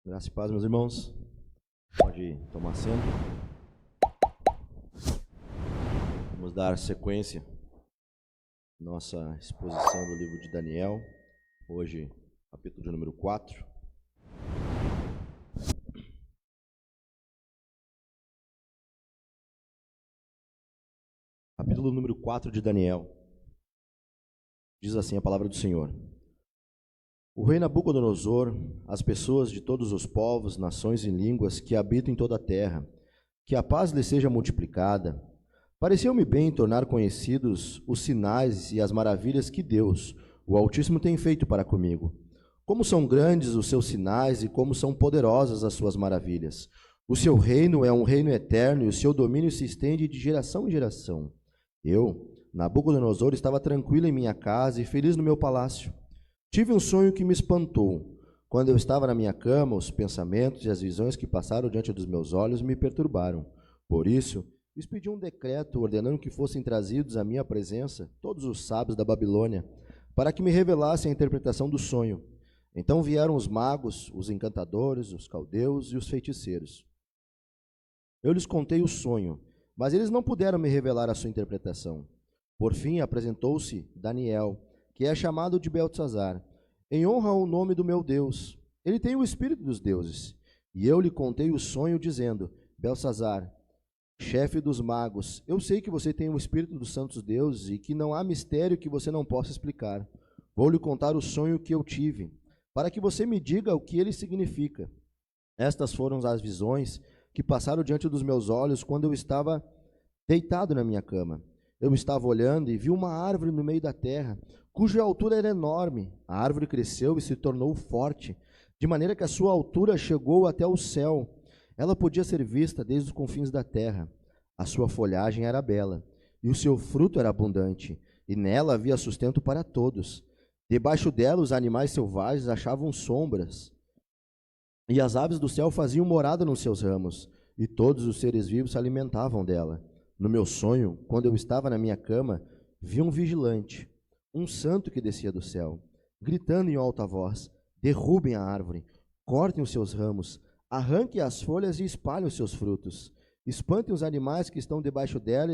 Graça e paz, meus irmãos. Pode tomar assento. Vamos dar sequência à nossa exposição do livro de Daniel. Hoje, capítulo de número 4. Capítulo número 4 de Daniel. Diz assim a palavra do Senhor. O rei Nabucodonosor, as pessoas de todos os povos, nações e línguas que habitam em toda a terra, que a paz lhes seja multiplicada, pareceu-me bem tornar conhecidos os sinais e as maravilhas que Deus, o Altíssimo, tem feito para comigo. Como são grandes os seus sinais e como são poderosas as suas maravilhas. O seu reino é um reino eterno e o seu domínio se estende de geração em geração. Eu, Nabucodonosor, estava tranquilo em minha casa e feliz no meu palácio. Tive um sonho que me espantou. Quando eu estava na minha cama, os pensamentos e as visões que passaram diante dos meus olhos me perturbaram. Por isso, expedi um decreto ordenando que fossem trazidos à minha presença todos os sábios da Babilônia, para que me revelassem a interpretação do sonho. Então vieram os magos, os encantadores, os caldeus e os feiticeiros. Eu lhes contei o sonho, mas eles não puderam me revelar a sua interpretação. Por fim, apresentou-se Daniel, que é chamado de Beltesazar, em honra ao nome do meu Deus. Ele tem o espírito dos deuses. E eu lhe contei o sonho, dizendo: Beltesazar, chefe dos magos, eu sei que você tem o espírito dos santos deuses e que não há mistério que você não possa explicar. Vou lhe contar o sonho que eu tive, para que você me diga o que ele significa. Estas foram as visões que passaram diante dos meus olhos quando eu estava deitado na minha cama. Eu estava olhando e vi uma árvore no meio da terra, cuja altura era enorme. A árvore cresceu e se tornou forte, de maneira que a sua altura chegou até o céu. Ela podia ser vista desde os confins da terra. A sua folhagem era bela, e o seu fruto era abundante, e nela havia sustento para todos. Debaixo dela os animais selvagens achavam sombras, e as aves do céu faziam morada nos seus ramos, e todos os seres vivos se alimentavam dela. No meu sonho, quando eu estava na minha cama, vi um vigilante, um santo que descia do céu, gritando em alta voz: derrubem a árvore, cortem os seus ramos, arranquem as folhas e espalhem os seus frutos. Espantem os animais que estão debaixo dela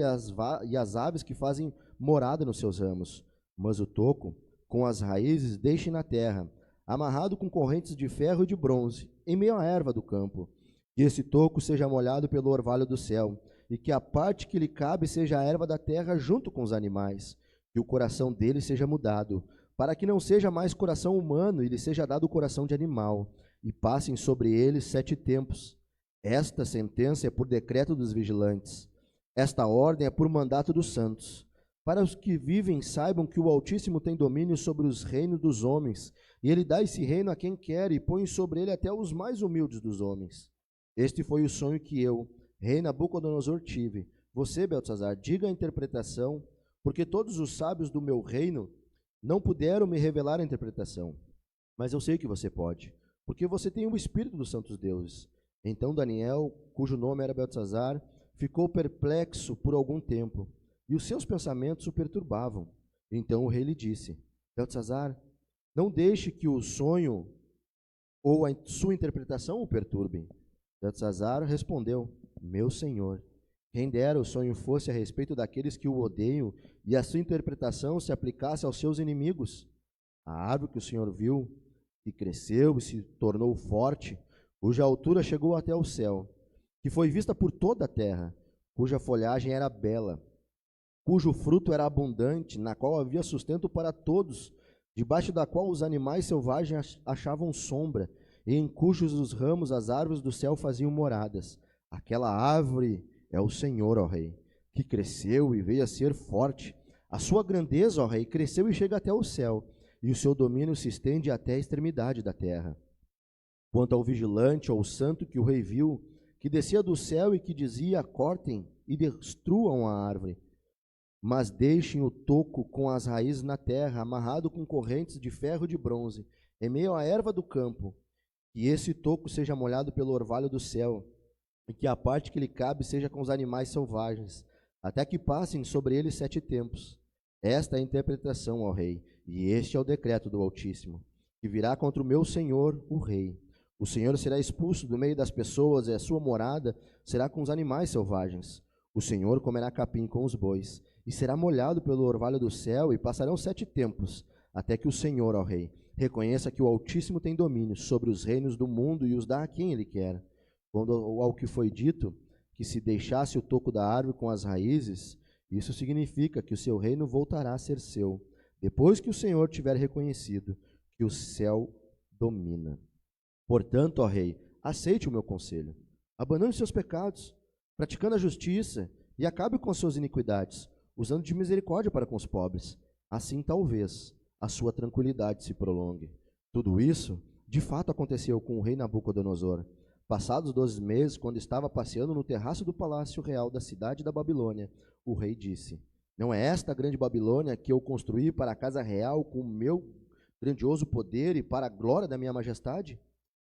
e as aves que fazem morada nos seus ramos. Mas o toco, com as raízes, deixem na terra, amarrado com correntes de ferro e de bronze, em meio à erva do campo. Que esse toco seja molhado pelo orvalho do céu, e que a parte que lhe cabe seja a erva da terra junto com os animais, que o coração dele seja mudado, para que não seja mais coração humano e lhe seja dado o coração de animal, e passem sobre ele 7 tempos. Esta sentença é por decreto dos vigilantes. Esta ordem é por mandato dos santos. Para os que vivem, saibam que o Altíssimo tem domínio sobre os reinos dos homens, e ele dá esse reino a quem quer e põe sobre ele até os mais humildes dos homens. Este foi o sonho que eu, rei Nabucodonosor, tive. Você, Beltesazar, diga a interpretação, porque todos os sábios do meu reino não puderam me revelar a interpretação. Mas eu sei que você pode, porque você tem o espírito dos santos deuses. Então Daniel, cujo nome era Beltesazar, ficou perplexo por algum tempo, e os seus pensamentos o perturbavam. Então o rei lhe disse: Beltesazar, não deixe que o sonho ou a sua interpretação o perturbem. Beltesazar respondeu: meu senhor, quem dera o sonho fosse a respeito daqueles que o odeiam e a sua interpretação se aplicasse aos seus inimigos. A árvore que o senhor viu, que cresceu e se tornou forte, cuja altura chegou até o céu, que foi vista por toda a terra, cuja folhagem era bela, cujo fruto era abundante, na qual havia sustento para todos, debaixo da qual os animais selvagens achavam sombra, e em cujos os ramos as árvores do céu faziam moradas. Aquela árvore é o Senhor, ó Rei, que cresceu e veio a ser forte. A sua grandeza, ó Rei, cresceu e chega até o céu, e o seu domínio se estende até a extremidade da terra. Quanto ao vigilante ou santo que o rei viu, que descia do céu e que dizia: cortem e destruam a árvore, mas deixem o toco com as raízes na terra, amarrado com correntes de ferro e de bronze, em meio à erva do campo, que esse toco seja molhado pelo orvalho do céu, e que a parte que lhe cabe seja com os animais selvagens, até que passem sobre ele 7 tempos. Esta é a interpretação, ó rei, e este é o decreto do Altíssimo, que virá contra o meu senhor, o rei. O Senhor será expulso do meio das pessoas, e a sua morada será com os animais selvagens. O Senhor comerá capim com os bois, e será molhado pelo orvalho do céu, e passarão 7 tempos, até que o Senhor, ó Rei, reconheça que o Altíssimo tem domínio sobre os reinos do mundo e os dá a quem Ele quer. Quando ao que foi dito, que se deixasse o toco da árvore com as raízes, isso significa que o seu reino voltará a ser seu, depois que o Senhor tiver reconhecido que o céu domina. Portanto, ó Rei, aceite o meu conselho. Abandone seus pecados, praticando a justiça, e acabe com as suas iniquidades, usando de misericórdia para com os pobres. Assim, talvez, a sua tranquilidade se prolongue. Tudo isso, de fato, aconteceu com o rei Nabucodonosor. Passados 12 meses, quando estava passeando no terraço do palácio real da cidade da Babilônia, o rei disse: não é esta a grande Babilônia que eu construí para a casa real com o meu grandioso poder e para a glória da minha majestade?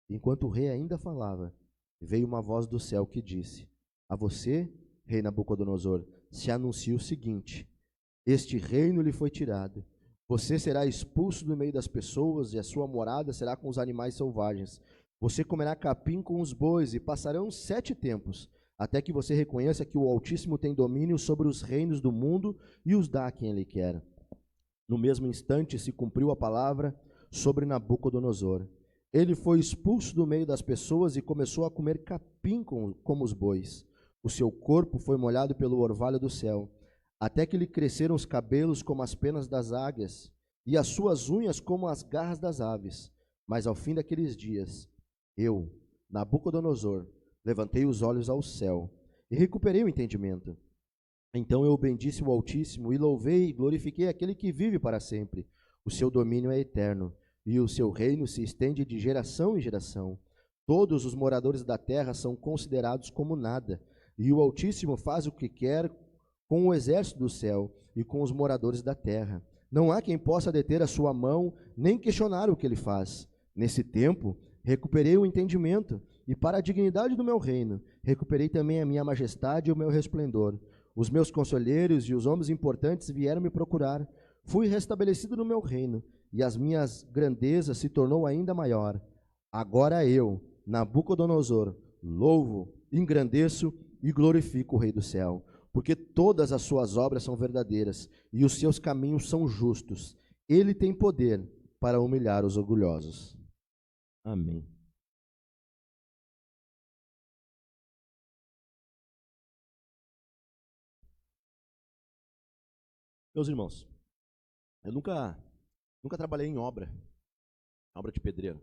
Enquanto o rei ainda falava, veio uma voz do céu que disse: a você, rei Nabucodonosor, se anuncia o seguinte: este reino lhe foi tirado. Você será expulso do meio das pessoas, e a sua morada será com os animais selvagens. Você comerá capim com os bois, e passarão 7 tempos, até que você reconheça que o Altíssimo tem domínio sobre os reinos do mundo e os dá a quem Ele quer. No mesmo instante se cumpriu a palavra sobre Nabucodonosor. Ele foi expulso do meio das pessoas e começou a comer capim como os bois. O seu corpo foi molhado pelo orvalho do céu, até que lhe cresceram os cabelos como as penas das águias, e as suas unhas como as garras das aves. Mas ao fim daqueles dias, eu, Nabucodonosor, levantei os olhos ao céu e recuperei o entendimento. Então eu bendisse o Altíssimo e louvei e glorifiquei aquele que vive para sempre. O seu domínio é eterno, e o seu reino se estende de geração em geração. Todos os moradores da terra são considerados como nada, e o Altíssimo faz o que quer com o exército do céu e com os moradores da terra. Não há quem possa deter a sua mão, nem questionar o que ele faz. Nesse tempo, recuperei o entendimento, e para a dignidade do meu reino, recuperei também a minha majestade e o meu resplendor. Os meus conselheiros e os homens importantes vieram me procurar. Fui restabelecido no meu reino, e as minhas grandezas se tornou ainda maior. Agora eu, Nabucodonosor, louvo, engrandeço e glorifico o Rei do céu, porque todas as suas obras são verdadeiras e os seus caminhos são justos. Ele tem poder para humilhar os orgulhosos. Amém. Meus irmãos, eu nunca trabalhei em obra de pedreiro.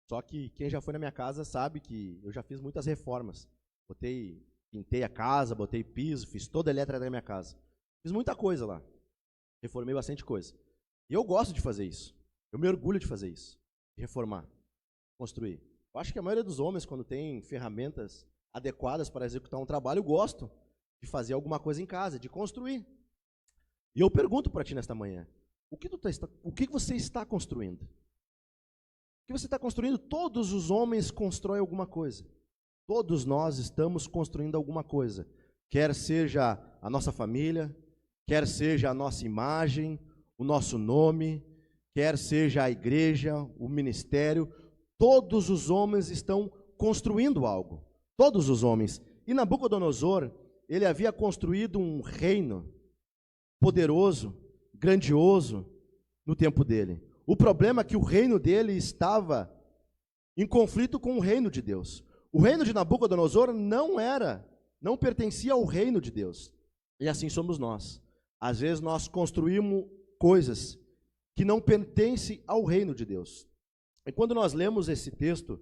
Só que quem já foi na minha casa sabe que eu já fiz muitas reformas. Pintei a casa, botei piso, fiz toda a elétrica da minha casa. Fiz muita coisa lá. Reformei bastante coisa. E eu gosto de fazer isso. Eu me orgulho de fazer isso. De reformar, construir. Eu acho que a maioria dos homens, quando tem ferramentas adequadas para executar um trabalho, gostam de fazer alguma coisa em casa, de construir. E eu pergunto para ti nesta manhã, o que você está construindo? O que você está construindo? Todos os homens constroem alguma coisa. Todos nós estamos construindo alguma coisa. Quer seja a nossa família, quer seja a nossa imagem, o nosso nome, quer seja a igreja, o ministério. Todos os homens estão construindo algo. Todos os homens. E Nabucodonosor, ele havia construído um reino poderoso, grandioso, no tempo dele. O problema é que o reino dele estava em conflito com o reino de Deus. O reino de Nabucodonosor não pertencia ao reino de Deus. E assim somos nós. Às vezes nós construímos coisas que não pertencem ao reino de Deus. E quando nós lemos esse texto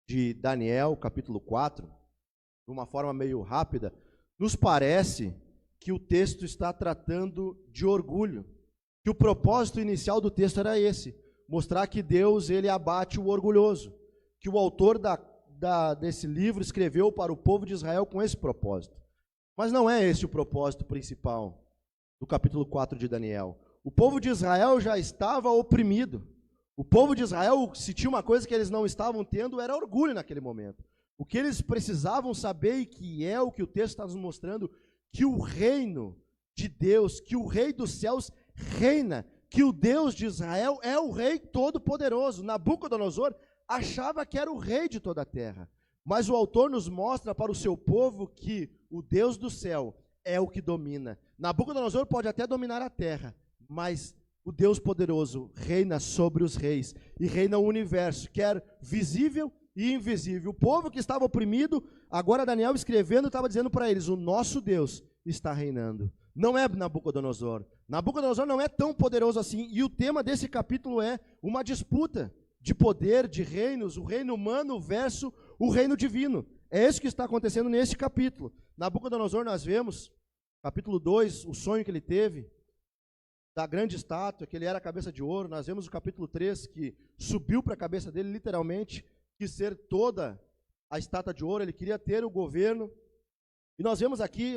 de Daniel, capítulo 4, de uma forma meio rápida, nos parece que o texto está tratando de orgulho, que o propósito inicial do texto era esse, mostrar que Deus ele abate o orgulhoso, que o autor desse livro escreveu para o povo de Israel com esse propósito. Mas não é esse o propósito principal do capítulo 4 de Daniel. O povo de Israel já estava oprimido. O povo de Israel, se tinha uma coisa que eles não estavam tendo, era orgulho naquele momento. O que eles precisavam saber, e que é o que o texto está nos mostrando, que o reino de Deus, que o rei dos céus reina, que o Deus de Israel é o rei todo-poderoso. Nabucodonosor achava que era o rei de toda a terra. Mas o autor nos mostra para o seu povo que o Deus do céu é o que domina. Nabucodonosor pode até dominar a terra, mas o Deus poderoso reina sobre os reis e reina o universo, quer visível e invisível. O povo que estava oprimido, agora Daniel escrevendo, estava dizendo para eles: o nosso Deus está reinando. Não é Nabucodonosor. Nabucodonosor não é tão poderoso assim. E o tema desse capítulo é uma disputa de poder, de reinos, o reino humano versus o reino divino. É isso que está acontecendo nesse capítulo. Nabucodonosor, nós vemos, capítulo 2, o sonho que ele teve, da grande estátua, que ele era a cabeça de ouro. Nós vemos o capítulo 3, que subiu para a cabeça dele, literalmente, quis ser toda a estátua de ouro, ele queria ter o governo. E nós vemos aqui,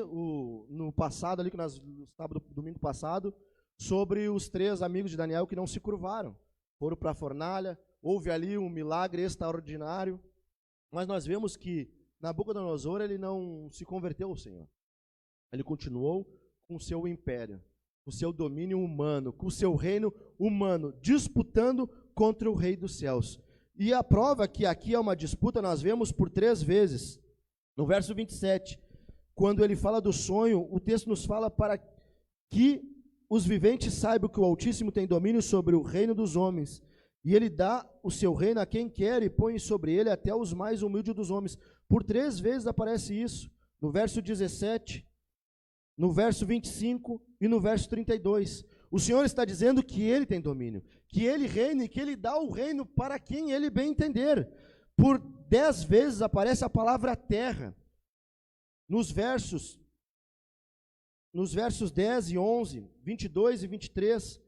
no passado, ali, no sábado, domingo passado, sobre os 3 amigos de Daniel que não se curvaram. Foram para a fornalha, houve ali um milagre extraordinário, mas nós vemos que Nabucodonosor, ele não se converteu ao Senhor. Ele continuou com o seu império, com o seu domínio humano, com o seu reino humano, disputando contra o Rei dos céus. E a prova que aqui é uma disputa, nós vemos por 3 vezes. No verso 27, quando ele fala do sonho, o texto nos fala para que os viventes saibam que o Altíssimo tem domínio sobre o reino dos homens, e ele dá o seu reino a quem quer e põe sobre ele até os mais humildes dos homens. Por 3 vezes aparece isso, no verso 17, no verso 25 e no verso 32. O Senhor está dizendo que ele tem domínio, que ele reina e que ele dá o reino para quem ele bem entender. Por 10 vezes aparece a palavra terra. Nos versos 10 e 11, 22 e 23,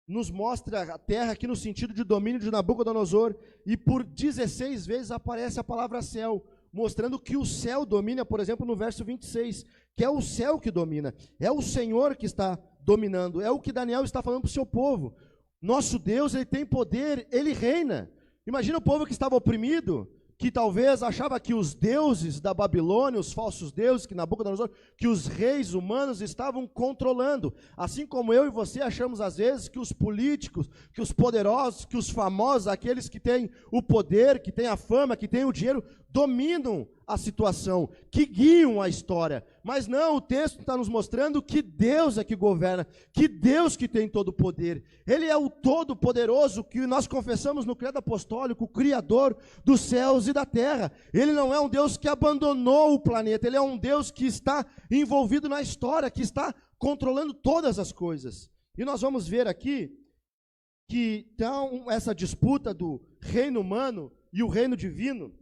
nos mostra a terra aqui no sentido de domínio de Nabucodonosor, e por 16 vezes aparece a palavra céu, mostrando que o céu domina, por exemplo, no verso 26, que é o céu que domina, é o Senhor que está dominando, é o que Daniel está falando para o seu povo. Nosso Deus, ele tem poder, ele reina. Imagina o povo que estava oprimido, que talvez achava que os deuses da Babilônia, os falsos deuses, que Nabucodonosor, que os reis humanos estavam controlando. Assim como eu e você achamos às vezes que os políticos, que os poderosos, que os famosos, aqueles que têm o poder, que têm a fama, que têm o dinheiro, dominam a situação, que guiam a história. Mas não, o texto está nos mostrando que Deus é que governa, que Deus que tem todo o poder. Ele é o Todo-Poderoso que nós confessamos no credo apostólico, o Criador dos céus e da terra. Ele não é um Deus que abandonou o planeta, ele é um Deus que está envolvido na história, que está controlando todas as coisas. E nós vamos ver aqui que então essa disputa do reino humano e o reino divino,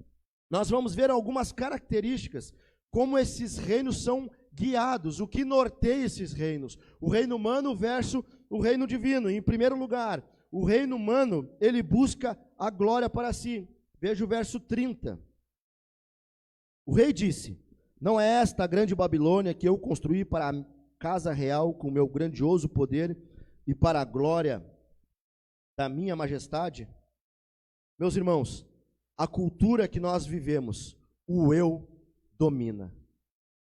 nós vamos ver algumas características, como esses reinos são guiados, o que norteia esses reinos. O reino humano versus o reino divino. Em primeiro lugar, o reino humano, ele busca a glória para si. Veja o verso 30. O rei disse: não é esta a grande Babilônia que eu construí para a casa real com meu grandioso poder e para a glória da minha majestade? Meus irmãos, a cultura que nós vivemos, o eu domina.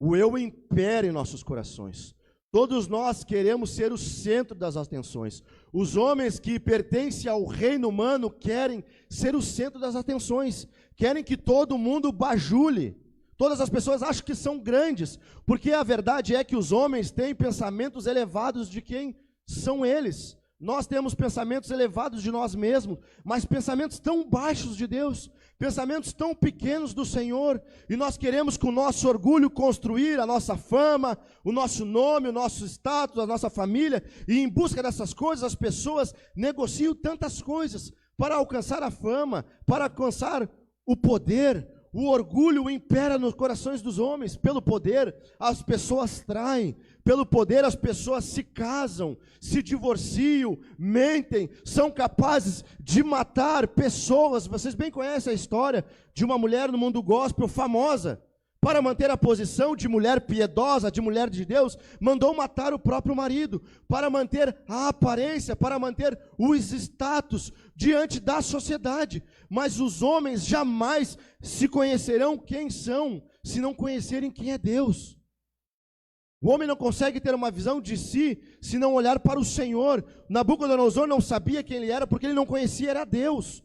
O eu impera em nossos corações. Todos nós queremos ser o centro das atenções. Os homens que pertencem ao reino humano querem ser o centro das atenções. Querem que todo mundo bajule. Todas as pessoas acham que são grandes, porque a verdade é que os homens têm pensamentos elevados de quem são eles. Nós temos pensamentos elevados de nós mesmos, mas pensamentos tão baixos de Deus, pensamentos tão pequenos do Senhor, e nós queremos com o nosso orgulho construir a nossa fama, o nosso nome, o nosso status, a nossa família, e em busca dessas coisas as pessoas negociam tantas coisas para alcançar a fama, para alcançar o poder. O orgulho impera nos corações dos homens. Pelo poder, as pessoas traem. Pelo poder, as pessoas se casam, se divorciam, mentem, são capazes de matar pessoas. Vocês bem conhecem a história de uma mulher no mundo gospel famosa. Para manter a posição de mulher piedosa, de mulher de Deus, mandou matar o próprio marido. Para manter a aparência, para manter os status diante da sociedade. Mas os homens jamais se conhecerão quem são, se não conhecerem quem é Deus. O homem não consegue ter uma visão de si, se não olhar para o Senhor. Nabucodonosor não sabia quem ele era, porque ele não conhecia, era Deus.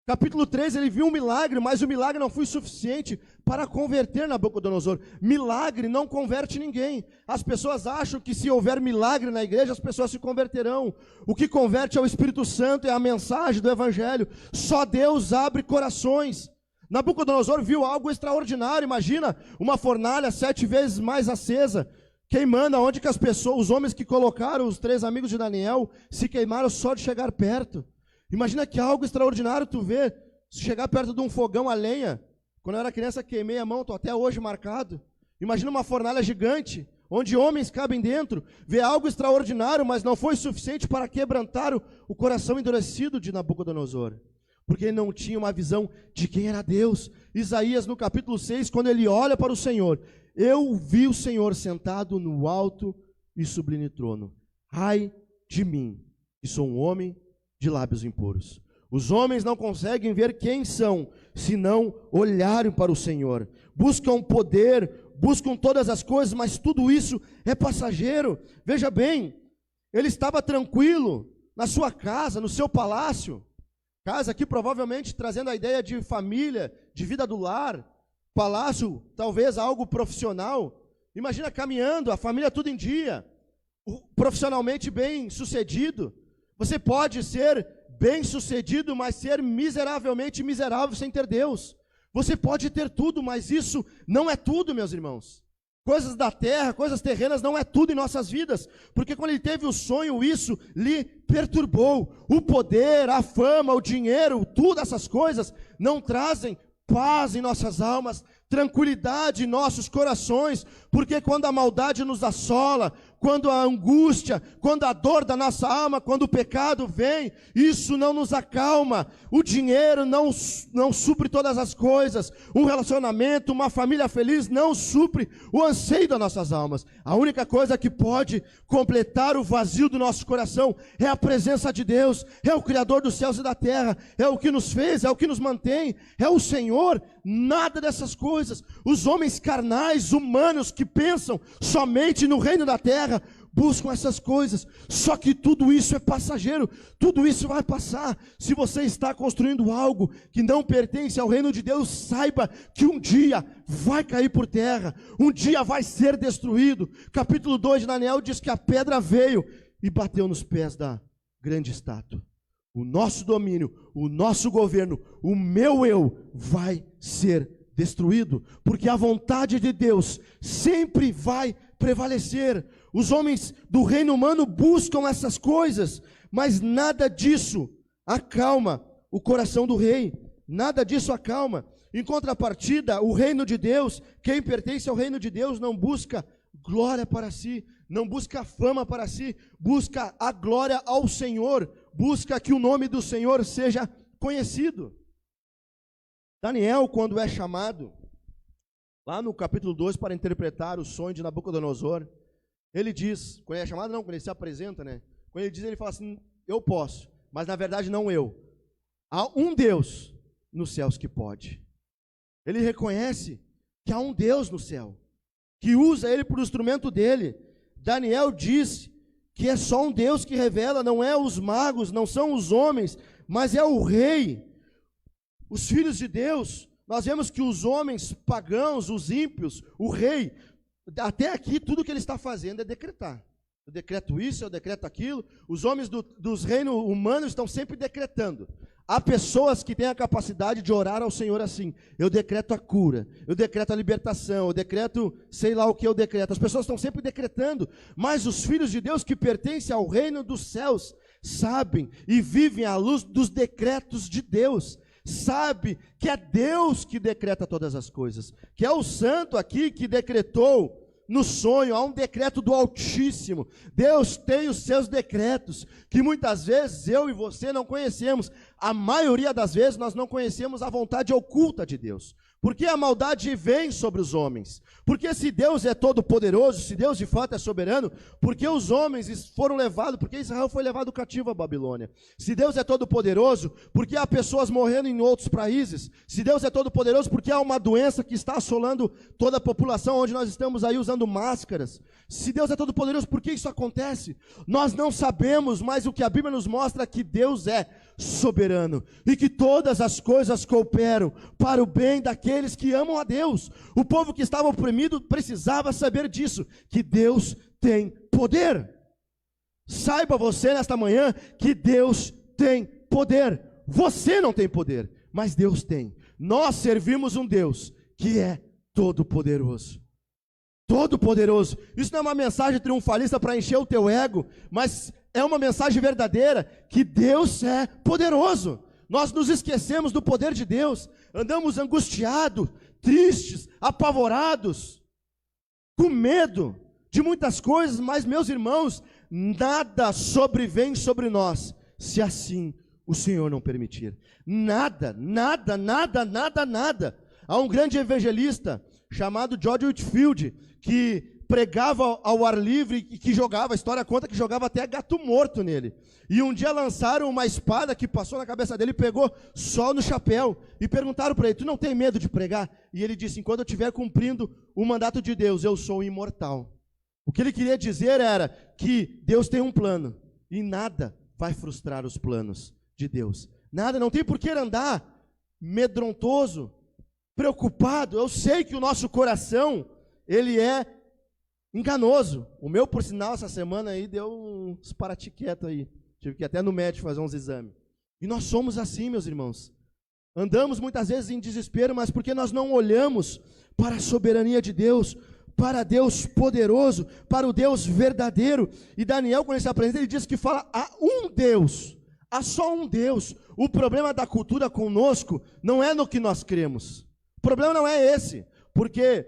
Capítulo 3, ele viu um milagre, mas o milagre não foi suficiente para converter Nabucodonosor. Milagre não converte ninguém. As pessoas acham que se houver milagre na igreja, as pessoas se converterão. O que converte é o Espírito Santo, é a mensagem do Evangelho. Só Deus abre corações. Nabucodonosor viu algo extraordinário. Imagina uma fornalha 7 vezes mais acesa, queimando, onde que as pessoas, os homens que colocaram, os 3 amigos de Daniel, se queimaram só de chegar perto. Imagina que algo extraordinário tu vê, se chegar perto de um fogão a lenha. Quando eu era criança queimei a mão, estou até hoje marcado. Imagina uma fornalha gigante, onde homens cabem dentro, vê algo extraordinário, mas não foi suficiente para quebrantar o coração endurecido de Nabucodonosor, porque ele não tinha uma visão de quem era Deus. Isaías no capítulo 6, quando ele olha para o Senhor, eu vi o Senhor sentado no alto e sublime trono. Ai de mim, que sou um homem de lábios impuros. Os homens não conseguem ver quem são, se não olharem para o Senhor. Buscam poder, buscam todas as coisas, mas tudo isso é passageiro. Veja bem, ele estava tranquilo na sua casa, no seu palácio. Casa aqui provavelmente trazendo a ideia de família, de vida do lar. Palácio, talvez algo profissional. Imagina caminhando, a família tudo em dia. Profissionalmente bem sucedido. Você pode ser bem-sucedido, mas ser miseravelmente miserável sem ter Deus. Você pode ter tudo, mas isso não é tudo, meus irmãos. Coisas da terra, coisas terrenas não é tudo em nossas vidas. Porque quando ele teve o sonho, isso lhe perturbou. O poder, a fama, o dinheiro, tudo essas coisas não trazem paz em nossas almas, tranquilidade em nossos corações, porque quando a maldade nos assola, quando a angústia, quando a dor da nossa alma, quando o pecado vem, isso não nos acalma. O dinheiro não supre todas as coisas. Um relacionamento, uma família feliz não supre o anseio das nossas almas. A única coisa que pode completar o vazio do nosso coração é a presença de Deus, é o Criador dos céus e da terra, é o que nos fez, é o que nos mantém, é o Senhor. Nada dessas coisas. Os homens carnais, humanos, que pensam somente no reino da terra, buscam essas coisas, só que tudo isso é passageiro, tudo isso vai passar. Se você está construindo algo que não pertence ao reino de Deus, saiba que um dia vai cair por terra, um dia vai ser destruído. Capítulo 2 de Daniel diz que a pedra veio e bateu nos pés da grande estátua. O nosso domínio, o nosso governo, o meu eu vai ser destruído, porque a vontade de Deus sempre vai prevalecer. Os homens do reino humano buscam essas coisas, mas nada disso acalma o coração do rei, nada disso acalma. Em contrapartida, o reino de Deus, quem pertence ao reino de Deus não busca glória para si, não busca fama para si, busca a glória ao Senhor, busca que o nome do Senhor seja conhecido. Daniel, quando é chamado, lá no capítulo 2, para interpretar o sonho de Nabucodonosor, ele diz, quando ele é chamado não, quando ele se apresenta, né? Quando ele diz, ele fala assim, eu posso, mas na verdade não eu. Há um Deus nos céus que pode. Ele reconhece que há um Deus no céu, que usa ele por instrumento dele. Daniel diz que é só um Deus que revela, não é os magos, não são os homens, mas é o rei. Os filhos de Deus, nós vemos que os homens pagãos, os ímpios, o rei, até aqui tudo que ele está fazendo é decretar. Eu decreto isso, eu decreto aquilo. Os homens dos reinos humanos estão sempre decretando. Há pessoas que têm a capacidade de orar ao Senhor assim, eu decreto a cura, eu decreto a libertação, eu decreto, sei lá o que eu decreto. As pessoas estão sempre decretando, mas os filhos de Deus que pertencem ao reino dos céus, sabem e vivem à luz dos decretos de Deus. Sabe que é Deus que decreta todas as coisas, que é o santo aqui que decretou no sonho, há um decreto do Altíssimo. Deus tem os seus decretos, que muitas vezes eu e você não conhecemos. A maioria das vezes nós não conhecemos a vontade oculta de Deus. Porque a maldade vem sobre os homens. Porque se Deus é todo poderoso, se Deus de fato é soberano, porque os homens foram levados, porque Israel foi levado cativo à Babilônia. Se Deus é todo poderoso, porque há pessoas morrendo em outros países. Se Deus é todo poderoso, porque há uma doença que está assolando toda a população, onde nós estamos aí usando máscaras. Se Deus é todo poderoso, por que isso acontece? Nós não sabemos, mas o que a Bíblia nos mostra é que Deus é soberano e que todas as coisas cooperam para o bem daqueles que amam a Deus. O povo que estava oprimido precisava saber disso, que Deus tem poder. Saiba você nesta manhã que Deus tem poder. Você não tem poder, mas Deus tem. Nós servimos um Deus que é todo-poderoso. Todo-poderoso. Isso não é uma mensagem triunfalista para encher o teu ego, mas é uma mensagem verdadeira que Deus é poderoso. Nós nos esquecemos do poder de Deus, andamos angustiados, tristes, apavorados, com medo de muitas coisas, mas meus irmãos, nada sobrevém sobre nós, se assim o Senhor não permitir. Nada, nada, nada, nada, nada. Há um grande evangelista chamado George Whitefield, que pregava ao ar livre e que jogava, a história conta que jogava até gato morto nele. E um dia lançaram uma espada que passou na cabeça dele e pegou só no chapéu. E perguntaram para ele, tu não tem medo de pregar? E ele disse, enquanto eu estiver cumprindo o mandato de Deus, eu sou imortal. O que ele queria dizer era que Deus tem um plano e nada vai frustrar os planos de Deus. Nada, não tem por que andar medrontoso, preocupado. Eu sei que o nosso coração, ele é enganoso. O meu, por sinal, essa semana aí deu uns paratiquetos aí. Tive que ir até no médico fazer uns exames. E nós somos assim, meus irmãos. Andamos muitas vezes em desespero, mas porque nós não olhamos para a soberania de Deus, para Deus poderoso, para o Deus verdadeiro. E Daniel, quando ele se apresenta, ele diz que fala a um Deus, há só um Deus. O problema da cultura conosco não é no que nós cremos. O problema não é esse, porque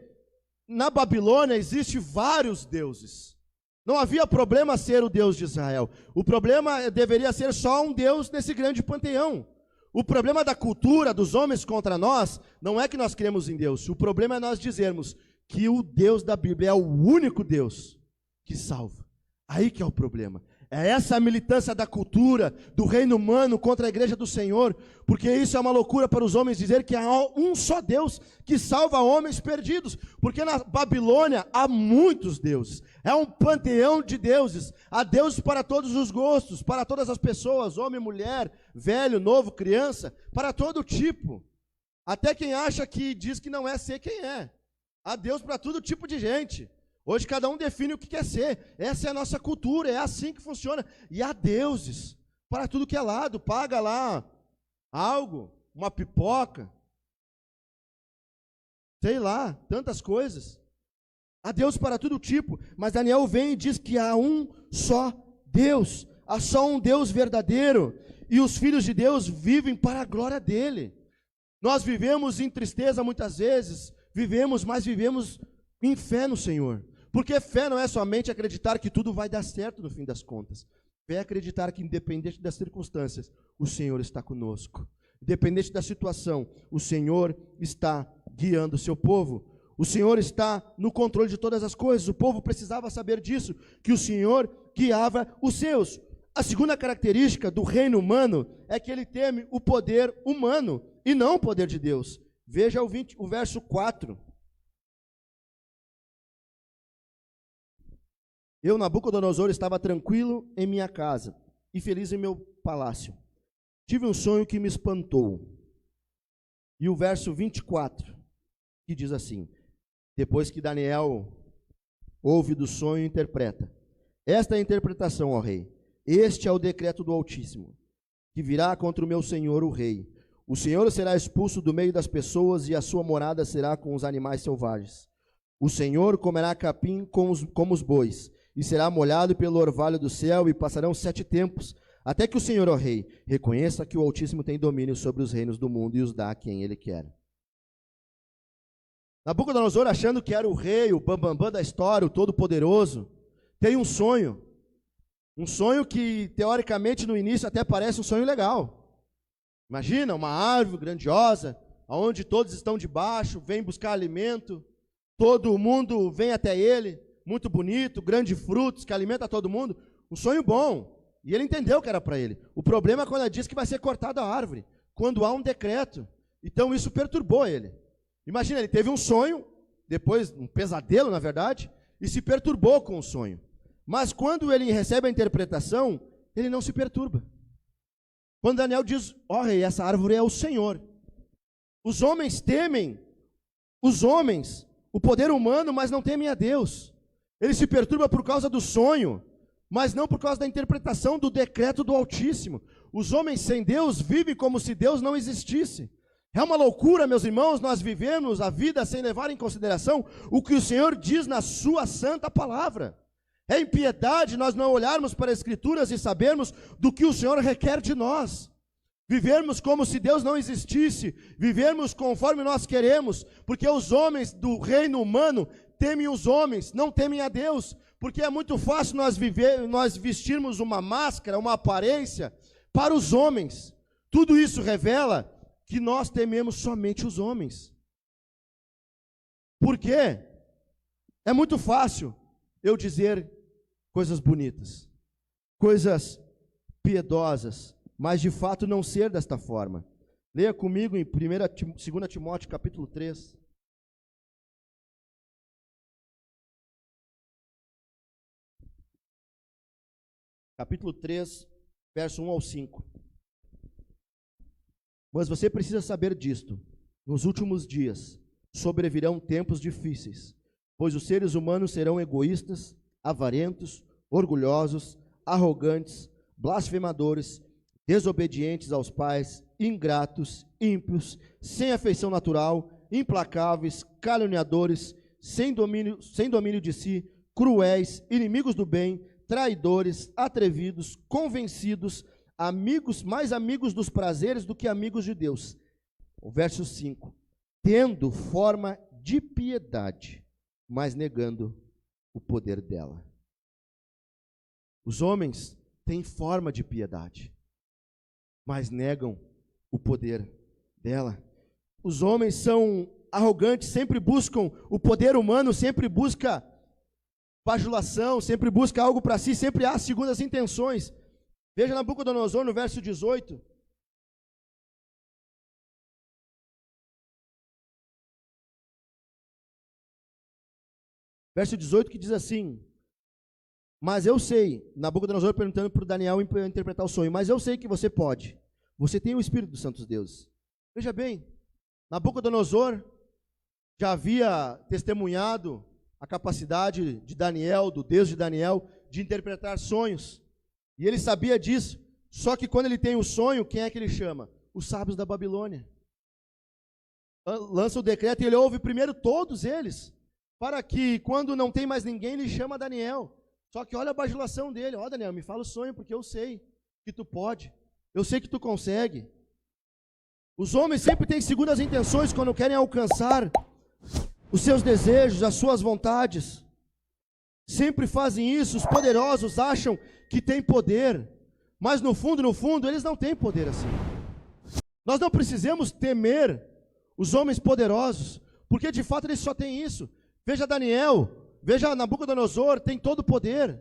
na Babilônia existe vários deuses. Não havia problema ser o Deus de Israel. O problema deveria ser só um Deus nesse grande panteão. O problema da cultura dos homens contra nós não é que nós cremos em Deus. O problema é nós dizermos que o Deus da Bíblia é o único Deus que salva. Aí que é o problema. É essa a militância da cultura, do reino humano contra a igreja do Senhor, porque isso é uma loucura para os homens dizer que há um só Deus que salva homens perdidos, porque na Babilônia há muitos deuses, é um panteão de deuses, há deuses para todos os gostos, para todas as pessoas, homem, mulher, velho, novo, criança, para todo tipo, até quem acha que diz que não é ser quem é, há Deus para todo tipo de gente. Hoje cada um define o que quer ser. Essa é a nossa cultura, é assim que funciona. E há deuses para tudo que é lado. Paga lá algo, uma pipoca, sei lá, tantas coisas. Há Deus para todo tipo. Mas Daniel vem e diz que há um só Deus. Há só um Deus verdadeiro. E os filhos de Deus vivem para a glória dele. Nós vivemos em tristeza muitas vezes. Mas vivemos em fé no Senhor. Porque fé não é somente acreditar que tudo vai dar certo no fim das contas. Fé é acreditar que, independente das circunstâncias, o Senhor está conosco. Independente da situação, o Senhor está guiando o seu povo. O Senhor está no controle de todas as coisas. O povo precisava saber disso, que o Senhor guiava os seus. A segunda característica do reino humano é que ele teme o poder humano e não o poder de Deus. Veja o verso 4. Eu, Nabucodonosor, estava tranquilo em minha casa e feliz em meu palácio. Tive um sonho que me espantou. E o verso 24, que diz assim, depois que Daniel ouve do sonho e interpreta. Esta é a interpretação, ó rei. Este é o decreto do Altíssimo, que virá contra o meu senhor, o rei. O senhor será expulso do meio das pessoas e a sua morada será com os animais selvagens. O senhor comerá capim como os bois, e será molhado pelo orvalho do céu, e passarão 7 tempos, até que o Senhor, ó rei, reconheça que o Altíssimo tem domínio sobre os reinos do mundo e os dá a quem ele quer. Nabucodonosor, achando que era o rei, o bambambam da história, o todo-poderoso, tem um sonho que, teoricamente, no início até parece um sonho legal. Imagina, uma árvore grandiosa, onde todos estão debaixo, vêm buscar alimento, todo mundo vem até ele, muito bonito, grandes frutos, que alimenta todo mundo, um sonho bom, e ele entendeu que era para ele. O problema é quando ele diz que vai ser cortada a árvore, quando há um decreto, então isso perturbou ele. Imagina, ele teve um sonho, depois um pesadelo na verdade, e se perturbou com o sonho, mas quando ele recebe a interpretação, ele não se perturba, Quando Daniel diz, ó rei, essa árvore é o Senhor. Os homens temem, o poder humano, mas não temem a Deus. Ele se perturba por causa do sonho, mas não por causa da interpretação do decreto do Altíssimo. Os homens sem Deus vivem como se Deus não existisse. É uma loucura, meus irmãos, nós vivemos a vida sem levar em consideração o que o Senhor diz na sua santa palavra. É impiedade nós não olharmos para as Escrituras e sabermos do que o Senhor requer de nós. Vivermos como se Deus não existisse, vivermos conforme nós queremos, porque os homens do reino humano temem os homens, não temem a Deus, porque é muito fácil nós vestirmos uma máscara, uma aparência para os homens. Tudo isso revela que nós tememos somente os homens. Por quê? É muito fácil eu dizer coisas bonitas, coisas piedosas, mas de fato não ser desta forma. Leia comigo em 2 Timóteo capítulo 3. Capítulo 3, verso 1 ao 5. Mas você precisa saber disto: nos últimos dias sobrevirão tempos difíceis, pois os seres humanos serão egoístas, avarentos, orgulhosos, arrogantes, blasfemadores, desobedientes aos pais, ingratos, ímpios, sem afeição natural, implacáveis, caluniadores, sem domínio de si, cruéis, inimigos do bem, traidores, atrevidos, convencidos, mais amigos dos prazeres do que amigos de Deus. O verso 5. Tendo forma de piedade, mas negando o poder dela. Os homens têm forma de piedade, mas negam o poder dela. Os homens são arrogantes, sempre buscam o poder humano, sempre busca bajulação, sempre busca algo para si, sempre há segundas intenções. Veja Nabucodonosor no verso 18. Verso 18 que diz assim: mas eu sei, Nabucodonosor perguntando para Daniel interpretar o sonho, mas eu sei que você pode. Você tem o Espírito dos Santos Deuses. Veja bem, Nabucodonosor já havia testemunhado a capacidade de Daniel, do Deus de Daniel, de interpretar sonhos. E ele sabia disso. Só que quando ele tem o sonho, quem é que ele chama? Os sábios da Babilônia. Lança o decreto e ele ouve primeiro todos eles, para que quando não tem mais ninguém, ele chama Daniel. Só que olha a bajulação dele. Ó, Daniel, me fala o sonho, porque eu sei que tu pode. Eu sei que tu consegue. Os homens sempre têm segundas intenções quando querem alcançar os seus desejos, as suas vontades. Sempre fazem isso. Os poderosos acham que têm poder, mas no fundo, eles não têm poder assim. Nós não precisamos temer os homens poderosos, porque de fato eles só têm isso. Veja Daniel, veja Nabucodonosor, tem todo o poder,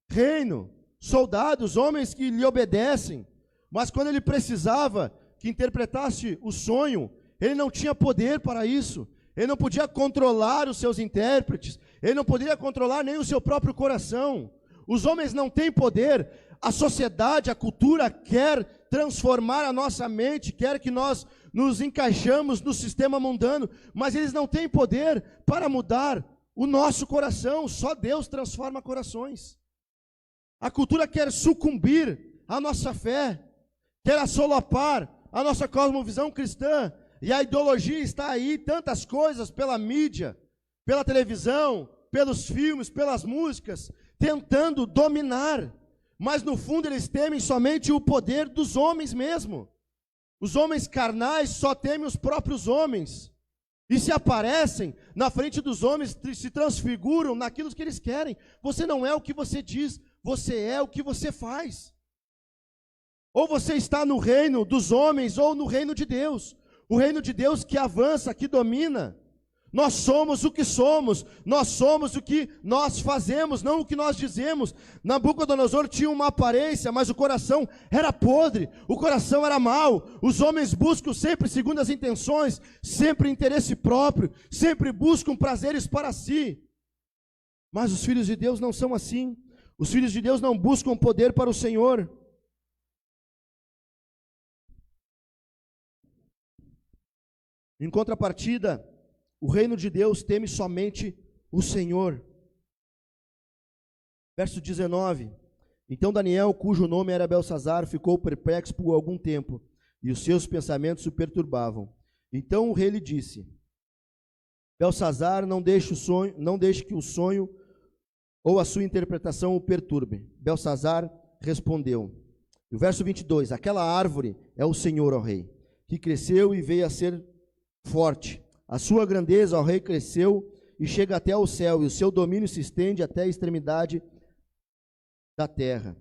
reino, soldados, homens que lhe obedecem, mas quando ele precisava que interpretasse o sonho, ele não tinha poder para isso, ele não podia controlar os seus intérpretes, ele não poderia controlar nem o seu próprio coração. Os homens não têm poder, a sociedade, a cultura quer transformar a nossa mente, quer que nós nos encaixamos no sistema mundano, mas eles não têm poder para mudar o nosso coração. Só Deus transforma corações. A cultura quer sucumbir à nossa fé, quer assolapar a nossa cosmovisão cristã, e a ideologia está aí, tantas coisas pela mídia, pela televisão, pelos filmes, pelas músicas, tentando dominar, mas no fundo eles temem somente o poder dos homens mesmo. Os homens carnais só temem os próprios homens, e se aparecem na frente dos homens, se transfiguram naquilo que eles querem. Você não é o que você diz, você é o que você faz. Ou você está no reino dos homens, ou no reino de Deus. O reino de Deus que avança, que domina. Nós somos o que somos, nós somos o que nós fazemos, não o que nós dizemos. Nabucodonosor tinha uma aparência, mas o coração era podre, o coração era mau. Os homens buscam sempre segundas intenções, sempre interesse próprio, sempre buscam prazeres para si. Mas os filhos de Deus não são assim. Os filhos de Deus não buscam poder para o Senhor. Em contrapartida, o reino de Deus teme somente o Senhor. Verso 19. Então Daniel, cujo nome era Beltsazar, ficou perplexo por algum tempo, e os seus pensamentos o perturbavam. Então o rei lhe disse: Beltsazar, não deixe que o sonho ou a sua interpretação o perturbe. Beltsazar respondeu. E o verso 22, aquela árvore é o Senhor, ó rei, que cresceu e veio a ser forte. A sua grandeza, ó rei, cresceu e chega até ao céu, e o seu domínio se estende até a extremidade da terra.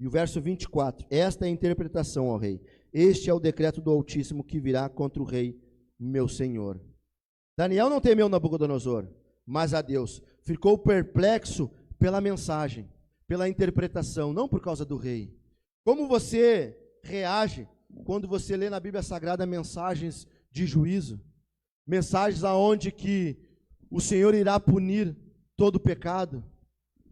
E o verso 24, esta é a interpretação, ó rei. Este é o decreto do Altíssimo que virá contra o rei, meu senhor. Daniel não temeu Nabucodonosor, mas a Deus. Ficou perplexo pela mensagem, pela interpretação, não por causa do rei. Como você reage quando você lê na Bíblia Sagrada mensagens de juízo? Mensagens aonde que o Senhor irá punir todo pecado?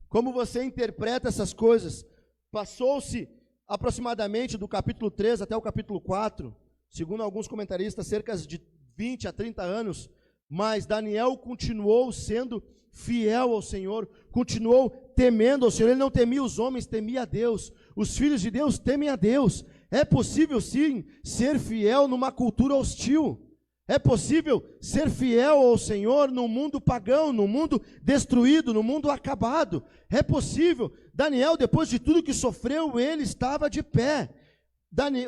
Como você interpreta essas coisas? Passou-se aproximadamente do capítulo 3 até o capítulo 4, segundo alguns comentaristas, cerca de 20 a 30 anos, mas Daniel continuou sendo fiel ao Senhor, continuou temendo ao Senhor. Ele não temia os homens, temia a Deus. Os filhos de Deus temem a Deus. É possível sim ser fiel numa cultura hostil. É possível ser fiel ao Senhor no mundo pagão, no mundo destruído, no mundo acabado. É possível. Daniel, depois de tudo que sofreu, ele estava de pé.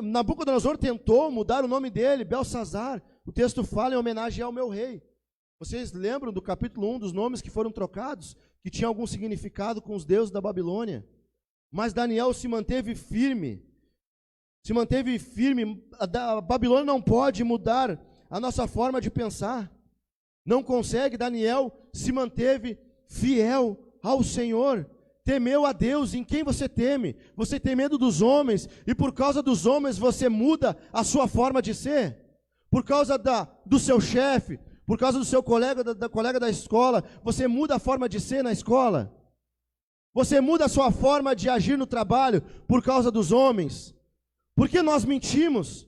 Nabucodonosor tentou mudar o nome dele, Beltsazar. O texto fala em homenagem ao meu rei. Vocês lembram do capítulo 1, dos nomes que foram trocados, que tinham algum significado com os deuses da Babilônia? Mas Daniel se manteve firme. Se manteve firme. A Babilônia não pode mudar a nossa forma de pensar. Não consegue. Daniel se manteve fiel ao Senhor. Temeu a Deus. Em quem você teme? Você tem medo dos homens, e por causa dos homens você muda a sua forma de ser? Por causa do seu chefe, por causa do seu colega, da colega da escola, você muda a forma de ser na escola? Você muda a sua forma de agir no trabalho por causa dos homens? Por que nós mentimos?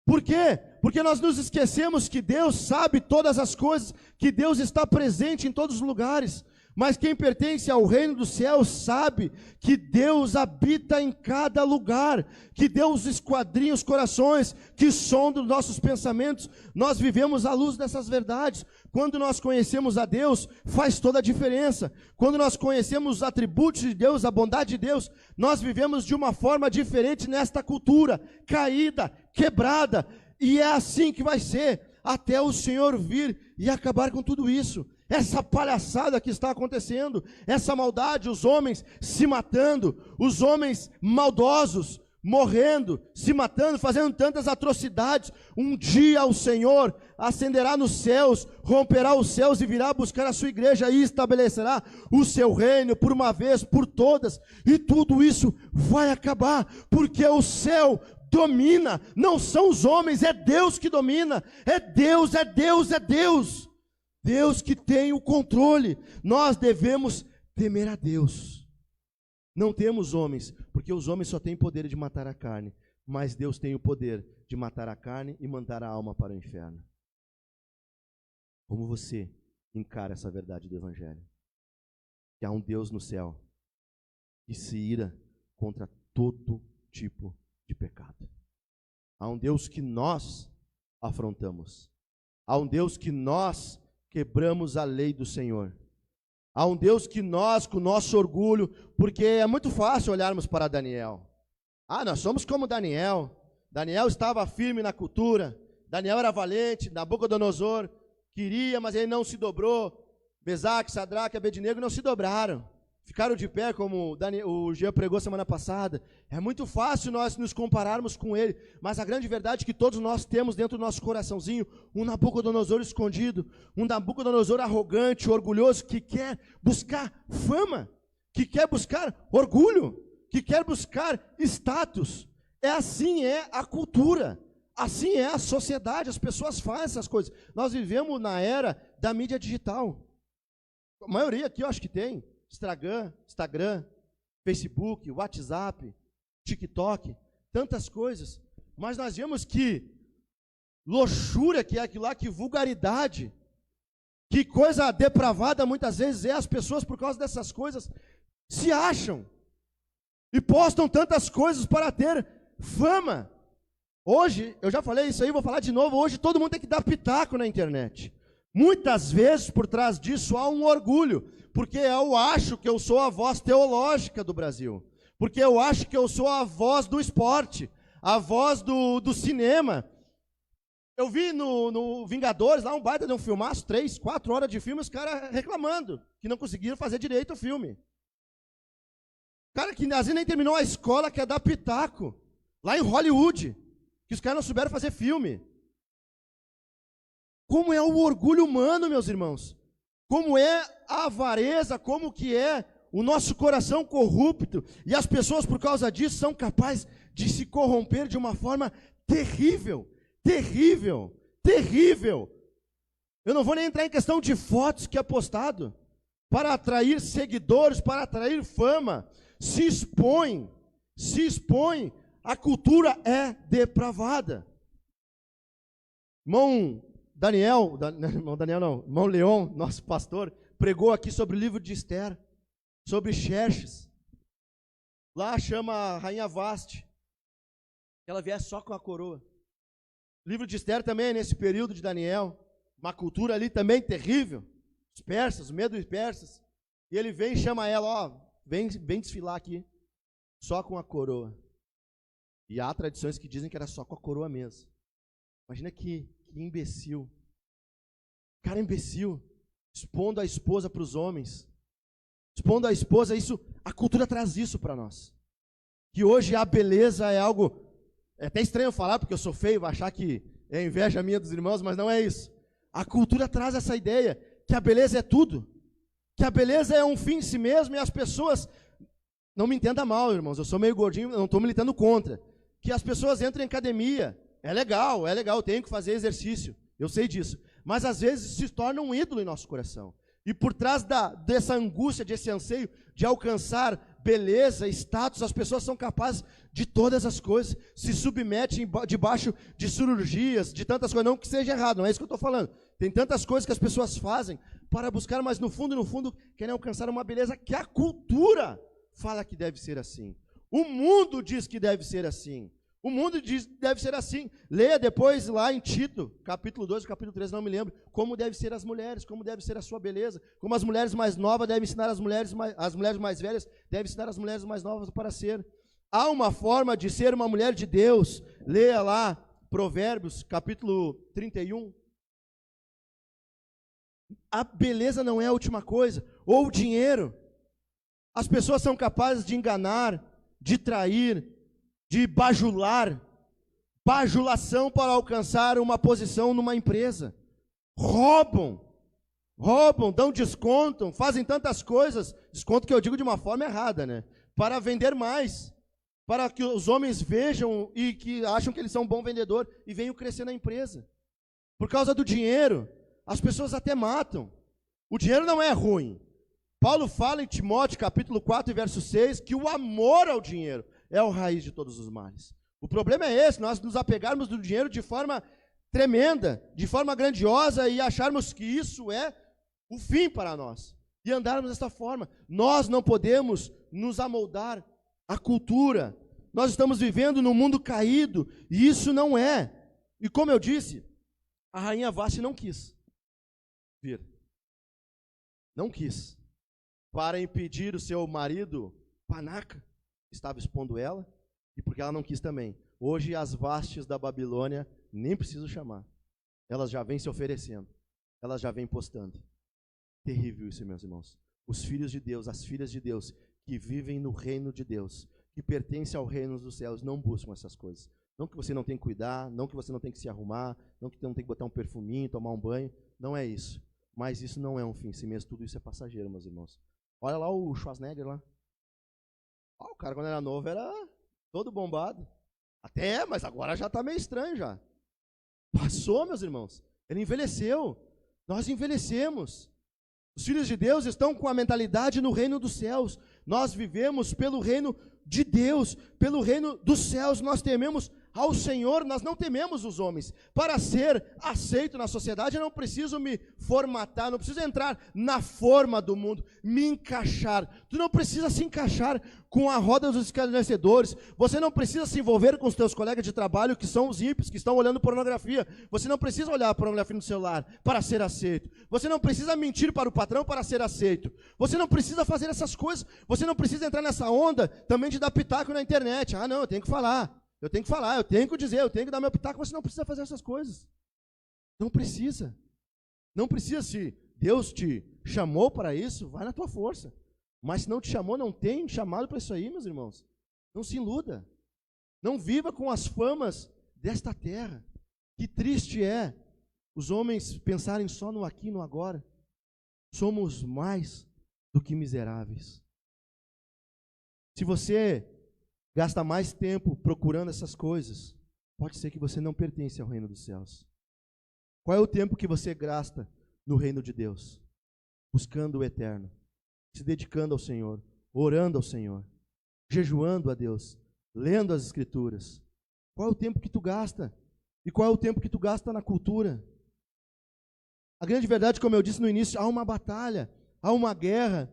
Por quê? Porque nós nos esquecemos que Deus sabe todas as coisas, que Deus está presente em todos os lugares. Mas quem pertence ao reino dos céus sabe que Deus habita em cada lugar, que Deus esquadrinha os corações, que sonda os nossos pensamentos. Nós vivemos à luz dessas verdades. Quando nós conhecemos a Deus, faz toda a diferença. Quando nós conhecemos os atributos de Deus, a bondade de Deus, nós vivemos de uma forma diferente nesta cultura, caída, quebrada. E é assim que vai ser, até o Senhor vir e acabar com tudo isso. Essa palhaçada que está acontecendo, essa maldade, os homens se matando, os homens maldosos morrendo, se matando, fazendo tantas atrocidades. Um dia o Senhor ascenderá nos céus, romperá os céus e virá buscar a sua igreja e estabelecerá o seu reino por uma vez, por todas. E tudo isso vai acabar, porque o céu domina, não são os homens, é Deus que domina. É Deus, é Deus, é Deus. Deus que tem o controle. Nós devemos temer a Deus. Não temos homens, porque os homens só têm poder de matar a carne, mas Deus tem o poder de matar a carne e mandar a alma para o inferno. Como você encara essa verdade do Evangelho? Que há um Deus no céu que se ira contra todo tipo de pecado. Há um Deus que nós afrontamos. Há um Deus que nós quebramos a lei do Senhor. Há um Deus que nós, com o nosso orgulho, porque é muito fácil olharmos para Daniel. Nós somos como Daniel. Daniel estava firme na cultura. Daniel era valente. Nabucodonosor queria, mas ele não se dobrou. Mesaque, Sadraque e Abednego não se dobraram. Ficaram de pé, como o Jean pregou semana passada. É muito fácil nós nos compararmos com ele, mas a grande verdade é que todos nós temos dentro do nosso coraçãozinho um Nabucodonosor escondido, um Nabucodonosor arrogante, orgulhoso, que quer buscar fama, que quer buscar orgulho, que quer buscar status. Assim é a cultura, assim é a sociedade, as pessoas fazem essas coisas. Nós vivemos na era da mídia digital. A maioria aqui eu acho que tem. Instagram, Facebook, WhatsApp, TikTok, tantas coisas. Mas nós vemos que luxúria que é aquilo lá, que vulgaridade, que coisa depravada muitas vezes é. As pessoas, por causa dessas coisas, se acham e postam tantas coisas para ter fama. Hoje, eu já falei isso aí, vou falar de novo, hoje todo mundo tem que dar pitaco na internet. Muitas vezes por trás disso há um orgulho, porque eu acho que eu sou a voz teológica do Brasil, porque eu acho que eu sou a voz do esporte, a voz do cinema. Eu vi no Vingadores, lá um baita de um filmaço, 3, 4 horas de filme, os caras reclamando que não conseguiram fazer direito o filme. Cara que às vezes nem terminou a escola, quer dar pitaco, lá em Hollywood, que os caras não souberam fazer filme. Como é o orgulho humano, meus irmãos? Como é a avareza, como que é o nosso coração corrupto. E as pessoas, por causa disso, são capazes de se corromper de uma forma terrível, terrível, terrível. Eu não vou nem entrar em questão de fotos que é postado para atrair seguidores, para atrair fama. Se expõe. A cultura é depravada. Irmão Leon, nosso pastor, pregou aqui sobre o livro de Esther, sobre Xerxes. Lá chama a rainha Vaste, que ela viesse só com a coroa. O livro de Esther também é nesse período de Daniel, uma cultura ali também terrível, os persas, o medo dos persas. E ele vem e chama ela, ó, vem desfilar aqui, só com a coroa. E há tradições que dizem que era só com a coroa mesmo. Imagina que imbecil. Cara imbecil, expondo a esposa para os homens. Expondo a esposa, isso, a cultura traz isso para nós. Que hoje a beleza é algo, é até estranho falar, porque eu sou feio, vai achar que é inveja minha dos irmãos, mas não é isso. A cultura traz essa ideia, que a beleza é tudo. Que a beleza é um fim em si mesmo, e as pessoas, não me entenda mal, irmãos, eu sou meio gordinho, não estou militando contra. Que as pessoas entram em academia, é legal, eu tenho que fazer exercício, eu sei disso. Mas às vezes se torna um ídolo em nosso coração. E por trás dessa angústia, desse anseio de alcançar beleza, status, as pessoas são capazes de todas as coisas, se submetem debaixo de cirurgias, de tantas coisas, não que seja errado, não é isso que eu estou falando. Tem tantas coisas que as pessoas fazem para buscar, mas no fundo, querem alcançar uma beleza que a cultura fala que deve ser assim. O mundo diz que deve ser assim. O mundo diz que deve ser assim. Leia depois lá em Tito, capítulo 2, capítulo 3, não me lembro, como devem ser as mulheres, como deve ser a sua beleza, como as mulheres mais novas devem ensinar as mulheres mais velhas, devem ensinar as mulheres mais novas para ser. Há uma forma de ser uma mulher de Deus. Leia lá Provérbios, capítulo 31. A beleza não é a última coisa, ou o dinheiro. As pessoas são capazes de enganar, de trair, de bajular, bajulação para alcançar uma posição numa empresa. Roubam, dão desconto, fazem tantas coisas, desconto que eu digo de uma forma errada, né? Para vender mais, para que os homens vejam e que acham que eles são um bom vendedor e venham crescer na empresa. Por causa do dinheiro, as pessoas até matam. O dinheiro não é ruim. Paulo fala em Timóteo, capítulo 4, verso 6, que o amor ao dinheiro é a raiz de todos os males. O problema é esse, nós nos apegarmos do dinheiro de forma tremenda, de forma grandiosa e acharmos que isso é o fim para nós. E andarmos dessa forma. Nós não podemos nos amoldar à cultura. Nós estamos vivendo num mundo caído e isso não é. E como eu disse, a rainha Vaste não quis vir. Não quis. Para impedir o seu marido, Panaca, estava expondo ela, e porque ela não quis também. Hoje as Vastes da Babilônia, nem preciso chamar. Elas já vêm se oferecendo. Elas já vêm postando. Terrível isso, meus irmãos. Os filhos de Deus, as filhas de Deus, que vivem no reino de Deus, que pertencem ao reino dos céus, não buscam essas coisas. Não que você não tem que cuidar, não que você não tem que se arrumar, não que você não tem que botar um perfuminho, tomar um banho. Não é isso. Mas isso não é um fim em si mesmo. Tudo isso é passageiro, meus irmãos. Olha lá o Schwarzenegger lá. O cara quando era novo era todo bombado. Até, mas agora já está meio estranho já. Passou, meus irmãos. Ele envelheceu. Nós envelhecemos. Os filhos de Deus estão com a mentalidade no reino dos céus. Nós vivemos pelo reino de Deus, pelo reino dos céus. Nós tememos ao Senhor, nós não tememos os homens. Para ser aceito na sociedade, eu não preciso me formatar, não preciso entrar na forma do mundo, me encaixar. Tu não precisa se encaixar com a roda dos escarnecedores. Você não precisa se envolver com os teus colegas de trabalho, que são os ímpios, que estão olhando pornografia. Você não precisa olhar a pornografia no celular para ser aceito. Você não precisa mentir para o patrão para ser aceito. Você não precisa fazer essas coisas. Você não precisa entrar nessa onda também de dar pitaco na internet. Ah, não, eu tenho que falar, eu tenho que dizer, eu tenho que dar meu pitaco. Você não precisa fazer essas coisas. Não precisa. Não precisa. Se Deus te chamou para isso, vai na tua força. Mas se não te chamou, não tem chamado para isso aí, meus irmãos. Não se iluda. Não viva com as famas desta terra. Que triste é os homens pensarem só no aqui e no agora. Somos mais do que miseráveis. Se você gasta mais tempo procurando essas coisas, pode ser que você não pertence ao reino dos céus. Qual é o tempo que você gasta no reino de Deus? Buscando o eterno, se dedicando ao Senhor, orando ao Senhor, jejuando a Deus, lendo as Escrituras. Qual é o tempo que tu gasta? E qual é o tempo que tu gasta na cultura? A grande verdade, como eu disse no início, há uma batalha, há uma guerra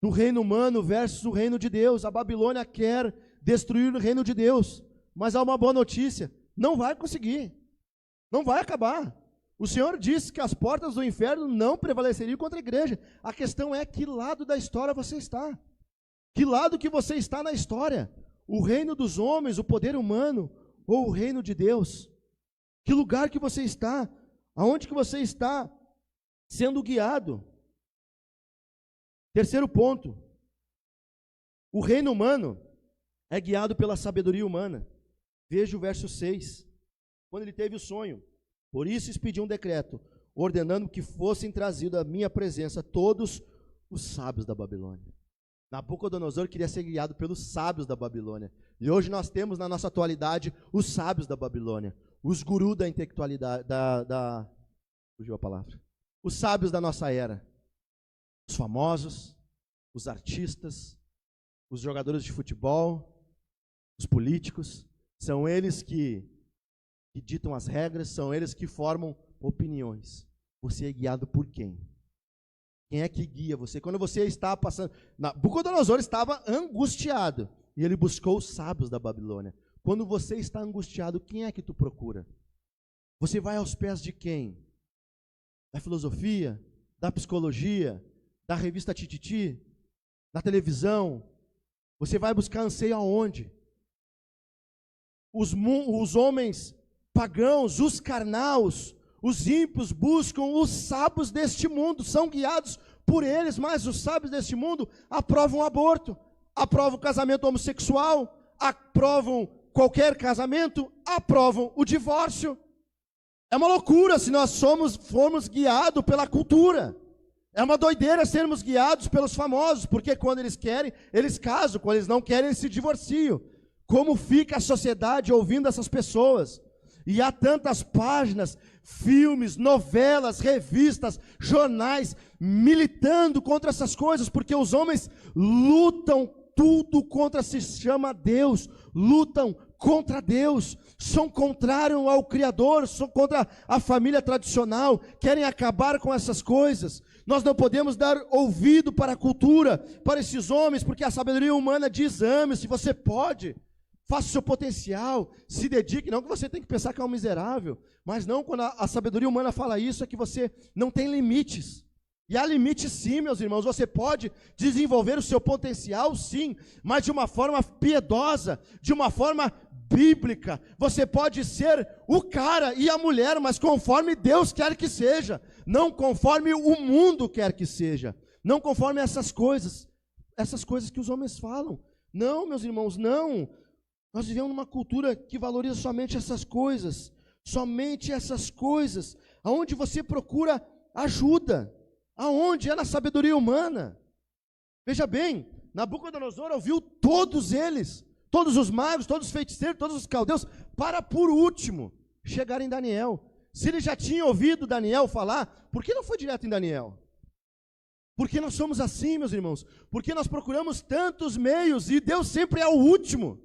no reino humano versus o reino de Deus. A Babilônia quer destruir o reino de Deus, mas há uma boa notícia: não vai conseguir, não vai acabar. O Senhor disse que as portas do inferno não prevaleceriam contra a igreja. A questão é que lado da história você está. Que lado que você está na história? O reino dos homens, o poder humano, ou o reino de Deus? Que lugar que você está? Aonde que você está sendo guiado? Terceiro ponto. O reino humano é guiado pela sabedoria humana. Veja o verso 6. Quando ele teve o sonho: por isso expedi um decreto, ordenando que fossem trazidos à minha presença todos os sábios da Babilônia. Nabucodonosor queria ser guiado pelos sábios da Babilônia. E hoje nós temos na nossa atualidade os sábios da Babilônia, os gurus da intelectualidade, fugiu a palavra. Os sábios da nossa era. Os famosos, os artistas, os jogadores de futebol, os políticos, são eles que ditam as regras, são eles que formam opiniões. Você é guiado por quem? Quem é que guia você? Quando você está passando... Nabucodonosor estava angustiado, e ele buscou os sábios da Babilônia. Quando você está angustiado, quem é que tu procura? Você vai aos pés de quem? Da filosofia? Da psicologia? Da revista Tititi? Da televisão? Você vai buscar anseio aonde? Os homens pagãos, os carnaus, os ímpios buscam os sábios deste mundo, são guiados por eles, mas os sábios deste mundo aprovam o aborto, aprovam o casamento homossexual, aprovam qualquer casamento, aprovam o divórcio. É uma loucura se nós formos guiados pela cultura. É uma doideira sermos guiados pelos famosos, porque quando eles querem, eles casam, quando eles não querem, eles se divorciam. Como fica a sociedade ouvindo essas pessoas? E há tantas páginas, filmes, novelas, revistas, jornais, militando contra essas coisas, porque os homens lutam tudo contra se chama Deus, lutam contra Deus, são contrários ao Criador, são contra a família tradicional, querem acabar com essas coisas. Nós não podemos dar ouvido para a cultura, para esses homens, porque a sabedoria humana diz: ame-se, você pode. Faça o seu potencial, se dedique, não que você tem que pensar que é um miserável, mas não, quando a sabedoria humana fala isso, é que você não tem limites. E há limites sim, meus irmãos, você pode desenvolver o seu potencial sim, mas de uma forma piedosa, de uma forma bíblica. Você pode ser o cara e a mulher, mas conforme Deus quer que seja, não conforme o mundo quer que seja, não conforme essas coisas que os homens falam. Não, meus irmãos, não. Nós vivemos numa cultura que valoriza somente essas coisas, aonde você procura ajuda, aonde é na sabedoria humana. Veja bem, Nabucodonosor ouviu todos eles, todos os magos, todos os feiticeiros, todos os caldeus, para por último chegar em Daniel. Se ele já tinha ouvido Daniel falar, por que não foi direto em Daniel? Porque nós somos assim, meus irmãos, porque nós procuramos tantos meios e Deus sempre é o último.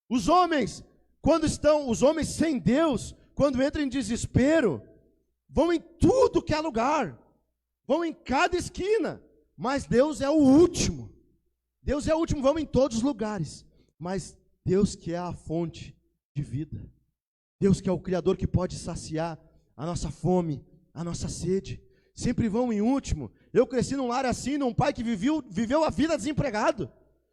Os homens, quando estão os homens sem Deus, quando entram em desespero, vão em tudo que é lugar, vão em cada esquina, mas Deus é o último. Deus é o último, vamos em todos os lugares, mas Deus que é a fonte de vida, Deus que é o Criador que pode saciar a nossa fome, a nossa sede, sempre vão em último. Eu cresci num lar assim, num pai que viveu a vida desempregado,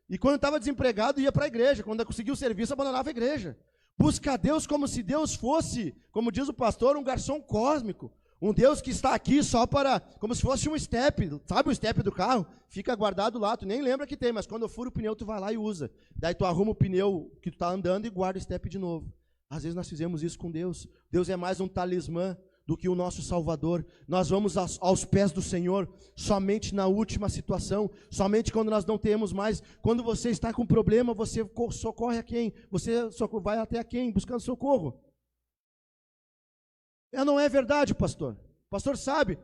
e quando estava desempregado ia para a igreja, quando conseguiu o serviço abandonava a igreja. Busca a Deus como se Deus fosse, como diz o pastor, um garçom cósmico, um Deus que está aqui só para, como se fosse um step, sabe o step do carro? Fica guardado lá, tu nem lembra que tem, mas quando eu furo o pneu tu vai lá e usa. Daí tu arruma o pneu que tu está andando e guarda o step de novo. Às vezes nós fizemos isso com Deus. Deus é mais um talismã do que o nosso Salvador. Nós vamos aos pés do Senhor somente na última situação, somente quando nós não temos mais. Quando você está com problema, você socorre a quem? Você vai até a quem? Buscando socorro. Não é verdade, pastor. O pastor sabe.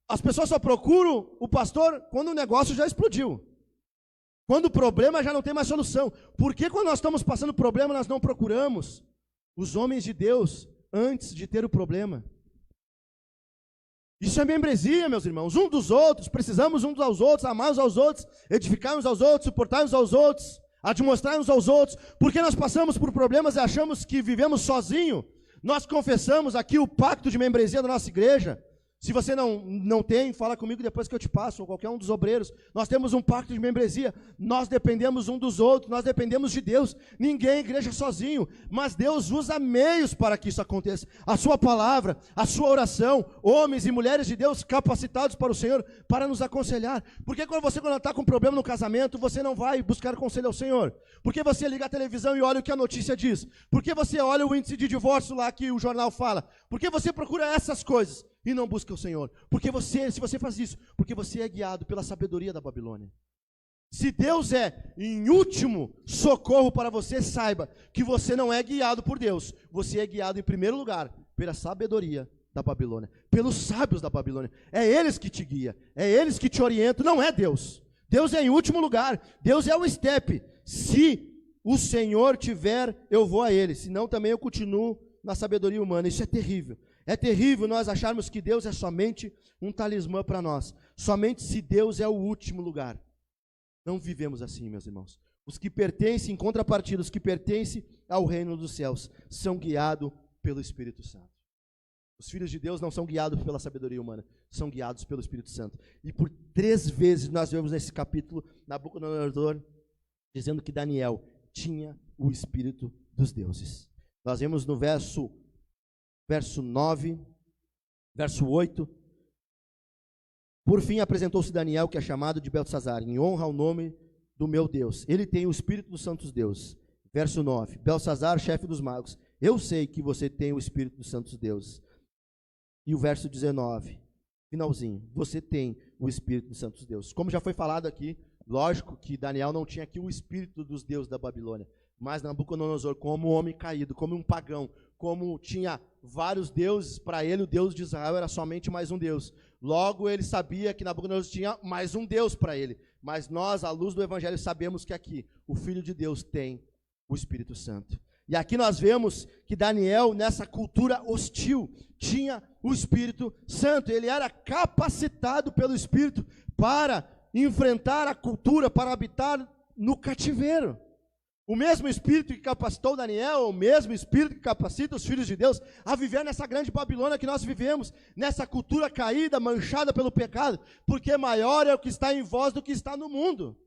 As pessoas só procuram o pastor quando o negócio já explodiu. Quando o problema já não tem mais solução. Por que quando nós estamos passando problema, nós não procuramos os homens de Deus antes de ter o problema? Isso é membresia, meus irmãos. Um dos outros, precisamos uns aos outros, amar uns aos outros, edificar uns aos outros, suportar uns aos outros, admoestar uns aos outros. Porque nós passamos por problemas e achamos que vivemos sozinhos. Nós confessamos aqui o pacto de membresia da nossa igreja. Se você não tem, fala comigo depois que eu te passo, ou qualquer um dos obreiros. Nós temos um pacto de membresia, nós dependemos um dos outros, nós dependemos de Deus. Ninguém é igreja sozinho, mas Deus usa meios para que isso aconteça. A sua palavra, a sua oração, homens e mulheres de Deus capacitados para o Senhor, para nos aconselhar. Porque quando está com problema no casamento, você não vai buscar conselho ao Senhor? Porque você liga a televisão e olha o que a notícia diz? Porque você olha o índice de divórcio lá que o jornal fala? Porque você procura essas coisas e não busca o Senhor? Porque se você faz isso, porque você é guiado pela sabedoria da Babilônia. Se Deus é em último socorro para você, saiba que você não é guiado por Deus. Você é guiado em primeiro lugar pela sabedoria da Babilônia, pelos sábios da Babilônia. É eles que te guiam, é eles que te orientam, não é Deus. Deus é em último lugar, Deus é o step. Se o Senhor tiver, eu vou a Ele, senão também eu continuo na sabedoria humana. Isso é terrível. É terrível nós acharmos que Deus é somente um talismã para nós. Somente se Deus é o último lugar. Não vivemos assim, meus irmãos. Os que pertencem, em contrapartida, os que pertencem ao reino dos céus, são guiados pelo Espírito Santo. Os filhos de Deus não são guiados pela sabedoria humana, são guiados pelo Espírito Santo. E por 3 vezes nós vemos nesse capítulo, Nabucodonosor, dizendo que Daniel tinha o Espírito dos deuses. Nós vemos no verso 9, verso 8. Por fim apresentou-se Daniel, que é chamado de Beltesazar, em honra ao nome do meu Deus. Ele tem o Espírito dos santos deuses. Verso 9. Beltesazar, chefe dos magos, eu sei que você tem o Espírito dos santos deuses. E o verso 19, finalzinho, você tem o Espírito dos santos deuses. Como já foi falado aqui, lógico que Daniel não tinha aqui o Espírito dos deuses da Babilônia, mas Nabucodonosor, como um homem caído, como um pagão, como tinha vários deuses, para ele o Deus de Israel era somente mais um Deus. Logo ele sabia que Nabucodonosor tinha mais um Deus para ele. Mas nós, à luz do Evangelho, sabemos que aqui o Filho de Deus tem o Espírito Santo. E aqui nós vemos que Daniel, nessa cultura hostil, tinha o Espírito Santo. Ele era capacitado pelo Espírito para enfrentar a cultura, para habitar no cativeiro. O mesmo Espírito que capacitou Daniel, o mesmo Espírito que capacita os filhos de Deus a viver nessa grande Babilônia que nós vivemos, nessa cultura caída, manchada pelo pecado, porque maior é o que está em vós do que está no mundo.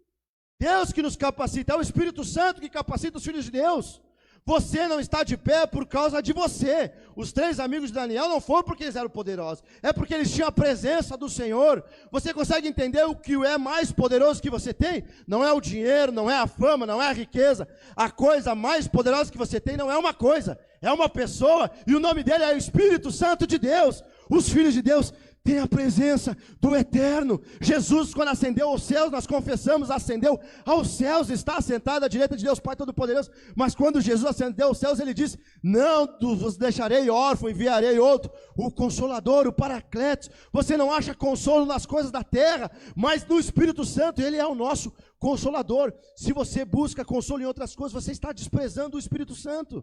Deus que nos capacita, é o Espírito Santo que capacita os filhos de Deus. Você não está de pé por causa de você. Os 3 amigos de Daniel não foram porque eles eram poderosos, é porque eles tinham a presença do Senhor. Você consegue entender o que é mais poderoso que você tem? Não é o dinheiro, não é a fama, não é a riqueza. A coisa mais poderosa que você tem não é uma coisa, é uma pessoa, e o nome dele é o Espírito Santo de Deus. Os filhos de Deus têm a presença do Eterno. Jesus, quando ascendeu aos céus, nós confessamos, ascendeu aos céus, está assentado à direita de Deus Pai Todo-Poderoso. Mas quando Jesus ascendeu aos céus, ele disse: não vos deixarei órfão, enviarei outro, o Consolador, o Paracletos. Você não acha consolo nas coisas da terra, mas no Espírito Santo, ele é o nosso Consolador. Se você busca consolo em outras coisas, você está desprezando o Espírito Santo.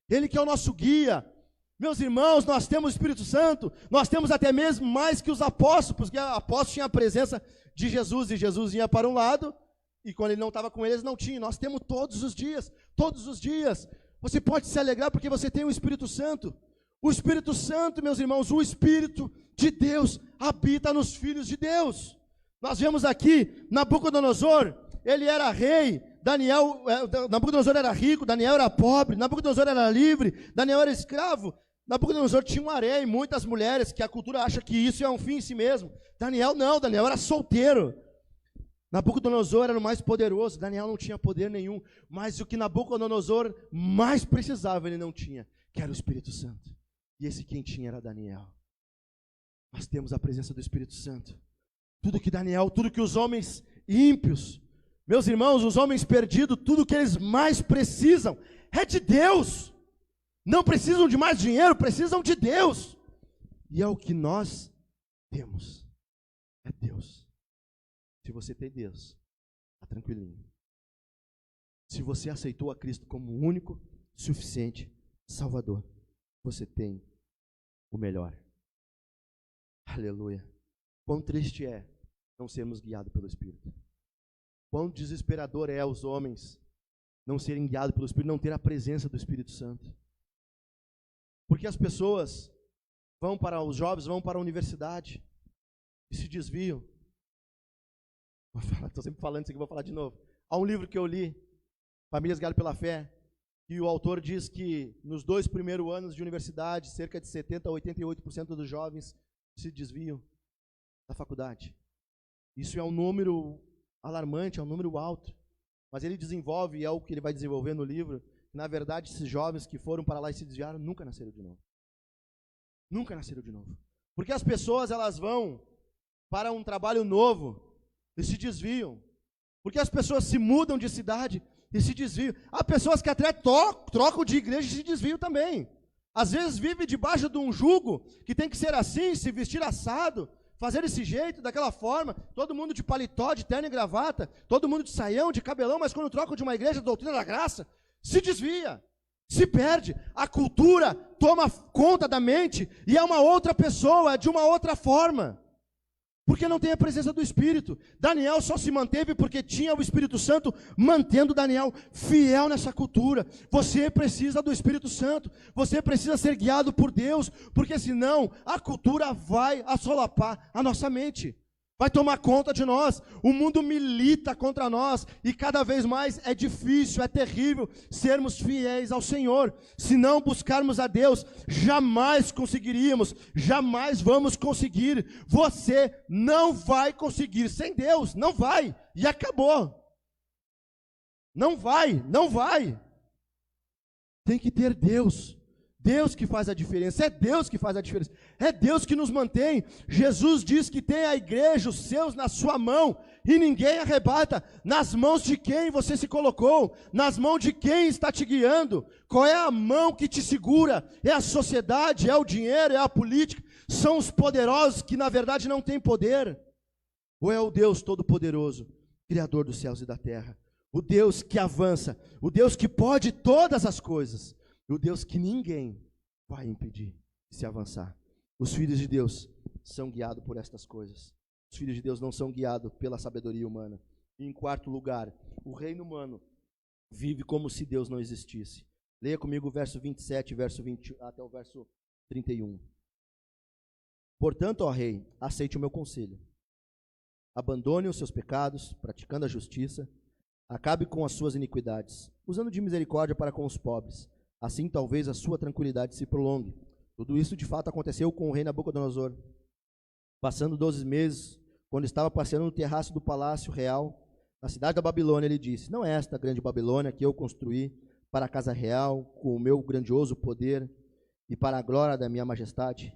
Ele que é o nosso guia. Meus irmãos, nós temos o Espírito Santo, nós temos até mesmo mais que os apóstolos, porque os apóstolos tinham a presença de Jesus, e Jesus ia para um lado, e quando ele não estava com eles, não tinha. Nós temos todos os dias, todos os dias. Você pode se alegrar porque você tem o Espírito Santo. O Espírito Santo, meus irmãos, o Espírito de Deus habita nos filhos de Deus. Nós vemos aqui, Nabucodonosor, ele era rei, Nabucodonosor era rico, Daniel era pobre, Nabucodonosor era livre, Daniel era escravo. Nabucodonosor tinha um harém, muitas mulheres, que a cultura acha que isso é um fim em si mesmo. Daniel não, Daniel era solteiro. Nabucodonosor era o mais poderoso, Daniel não tinha poder nenhum, mas o que Nabucodonosor mais precisava, ele não tinha, que era o Espírito Santo. E esse quem tinha era Daniel. Nós temos a presença do Espírito Santo. Tudo que os homens ímpios, meus irmãos, os homens perdidos, tudo que eles mais precisam é de Deus. Não precisam de mais dinheiro, precisam de Deus. E é o que nós temos. É Deus. Se você tem Deus, está tranquilinho. Se você aceitou a Cristo como o único, suficiente Salvador, você tem o melhor. Aleluia. Quão triste é não sermos guiados pelo Espírito. Quão desesperador é os homens não serem guiados pelo Espírito, não ter a presença do Espírito Santo. Porque as pessoas os jovens vão para a universidade e se desviam. Estou sempre falando isso aqui, vou falar de novo. Há um livro que eu li, Famílias Guiadas pela Fé, e o autor diz que nos 2 primeiros anos de universidade, cerca de 70% a 88% dos jovens se desviam da faculdade. Isso é um número alarmante, é um número alto. Mas ele desenvolve, e é o que ele vai desenvolver no livro, que na verdade esses jovens que foram para lá e se desviaram nunca nasceram de novo. Nunca nasceram de novo. Porque as pessoas, elas vão para um trabalho novo e se desviam. Porque as pessoas se mudam de cidade e se desviam. Há pessoas que até trocam de igreja e se desviam também. Às vezes vivem debaixo de um jugo que tem que ser assim, se vestir assado, fazer desse jeito, daquela forma, todo mundo de paletó, de terno e gravata, todo mundo de saião, de cabelão, mas quando trocam de uma igreja, doutrina da graça, se desvia, se perde. A cultura toma conta da mente e é uma outra pessoa, de uma outra forma. Porque não tem a presença do Espírito. Daniel só se manteve porque tinha o Espírito Santo, mantendo Daniel fiel nessa cultura. Você precisa do Espírito Santo, você precisa ser guiado por Deus, porque senão a cultura vai assolapar a nossa mente, vai tomar conta de nós. O mundo milita contra nós e cada vez mais é difícil, é terrível sermos fiéis ao Senhor. Se não buscarmos a Deus, jamais conseguiríamos, jamais vamos conseguir. Você não vai conseguir sem Deus, não vai, e acabou. Não vai, não vai. Tem que ter Deus. Deus que faz a diferença, é Deus que faz a diferença, é Deus que nos mantém. Jesus diz que tem a igreja, os seus na sua mão, e ninguém arrebata. Nas mãos de quem você se colocou? Nas mãos de quem está te guiando? Qual é a mão que te segura? É a sociedade, é o dinheiro, é a política? São os poderosos que na verdade não têm poder? Ou é o Deus Todo-Poderoso, Criador dos céus e da terra? O Deus que avança, o Deus que pode todas as coisas, o Deus que ninguém vai impedir de se avançar. Os filhos de Deus são guiados por estas coisas. Os filhos de Deus não são guiados pela sabedoria humana. E em quarto lugar, o reino humano vive como se Deus não existisse. Leia comigo o verso 27, verso 20, até o verso 31. Portanto, ó rei, aceite o meu conselho. Abandone os seus pecados, praticando a justiça. Acabe com as suas iniquidades, usando de misericórdia para com os pobres. Assim, talvez a sua tranquilidade se prolongue. Tudo isso, de fato, aconteceu com o rei Nabucodonosor. Passando 12 meses, quando estava passeando no terraço do palácio real, na cidade da Babilônia, ele disse: não é esta grande Babilônia que eu construí para a casa real, com o meu grandioso poder e para a glória da minha majestade?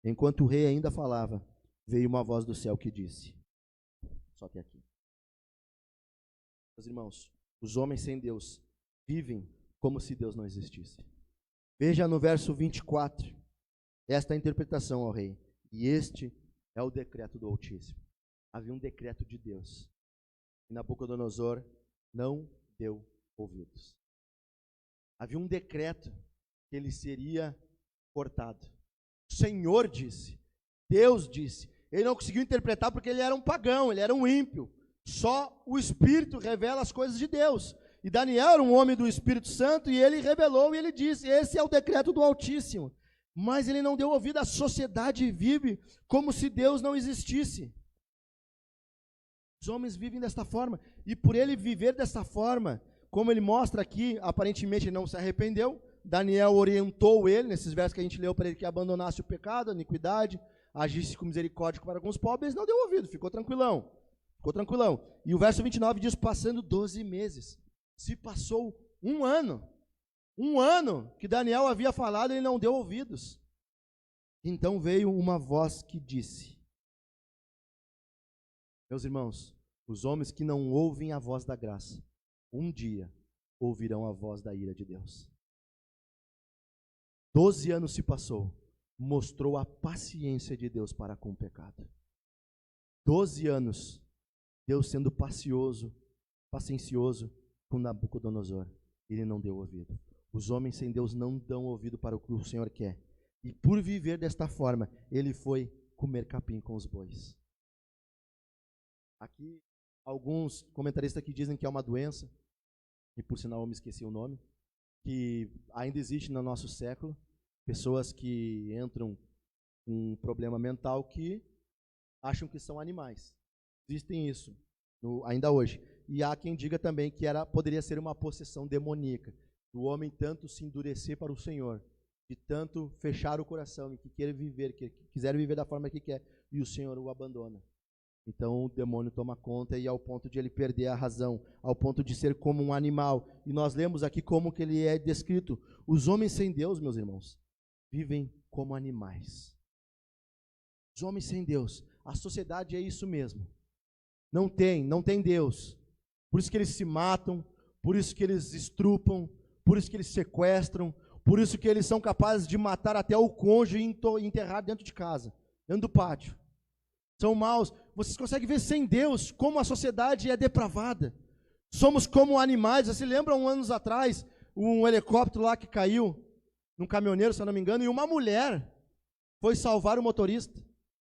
Enquanto o rei ainda falava, veio uma voz do céu que disse: só até aqui. Meus irmãos, os homens sem Deus vivem como se Deus não existisse. Veja no verso 24, esta é a interpretação ao rei. E este é o decreto do Altíssimo. Havia um decreto de Deus. E Nabucodonosor não deu ouvidos. Havia um decreto que ele seria cortado. O Senhor disse, Deus disse. Ele não conseguiu interpretar porque ele era um pagão, ele era um ímpio. Só o Espírito revela as coisas de Deus. E Daniel era um homem do Espírito Santo, e ele revelou, e ele disse, esse é o decreto do Altíssimo. Mas ele não deu ouvido, a sociedade vive como se Deus não existisse. Os homens vivem desta forma, e por ele viver desta forma, como ele mostra aqui, aparentemente ele não se arrependeu. Daniel orientou ele, nesses versos que a gente leu, para ele que abandonasse o pecado, a iniquidade, agisse com misericórdia para com os pobres, não deu ouvido, ficou tranquilão. Ficou tranquilão. E o verso 29 diz, passando 12 meses. Se passou um ano que Daniel havia falado, ele não deu ouvidos. Então veio uma voz que disse, meus irmãos, os homens que não ouvem a voz da graça, um dia ouvirão a voz da ira de Deus. 12 anos se passou, mostrou a paciência de Deus para com o pecado. 12 anos, Deus sendo paciencioso com Nabucodonosor, ele não deu ouvido. Os homens sem Deus não dão ouvido para o que o Senhor quer. E por viver desta forma, ele foi comer capim com os bois. Aqui, alguns comentaristas que dizem que é uma doença, e por sinal eu me esqueci o nome, que ainda existe no nosso século, pessoas que entram com um problema mental que acham que são animais. Existem isso ainda hoje. E há quem diga também que poderia ser uma possessão demoníaca, do homem tanto se endurecer para o Senhor, de tanto fechar o coração e que quiser viver da forma que quer, e o Senhor o abandona. Então o demônio toma conta e ao ponto de ele perder a razão, ao ponto de ser como um animal. E nós lemos aqui como que ele é descrito. Os homens sem Deus, meus irmãos, vivem como animais. Os homens sem Deus, a sociedade é isso mesmo. Não tem Deus. Por isso que eles se matam, por isso que eles estrupam, por isso que eles sequestram, por isso que eles são capazes de matar até o cônjuge e enterrar dentro de casa, dentro do pátio. São maus. Vocês conseguem ver sem Deus como a sociedade é depravada. Somos como animais. Você lembra anos atrás, um helicóptero lá que caiu, num caminhoneiro, se eu não me engano, e uma mulher foi salvar o motorista.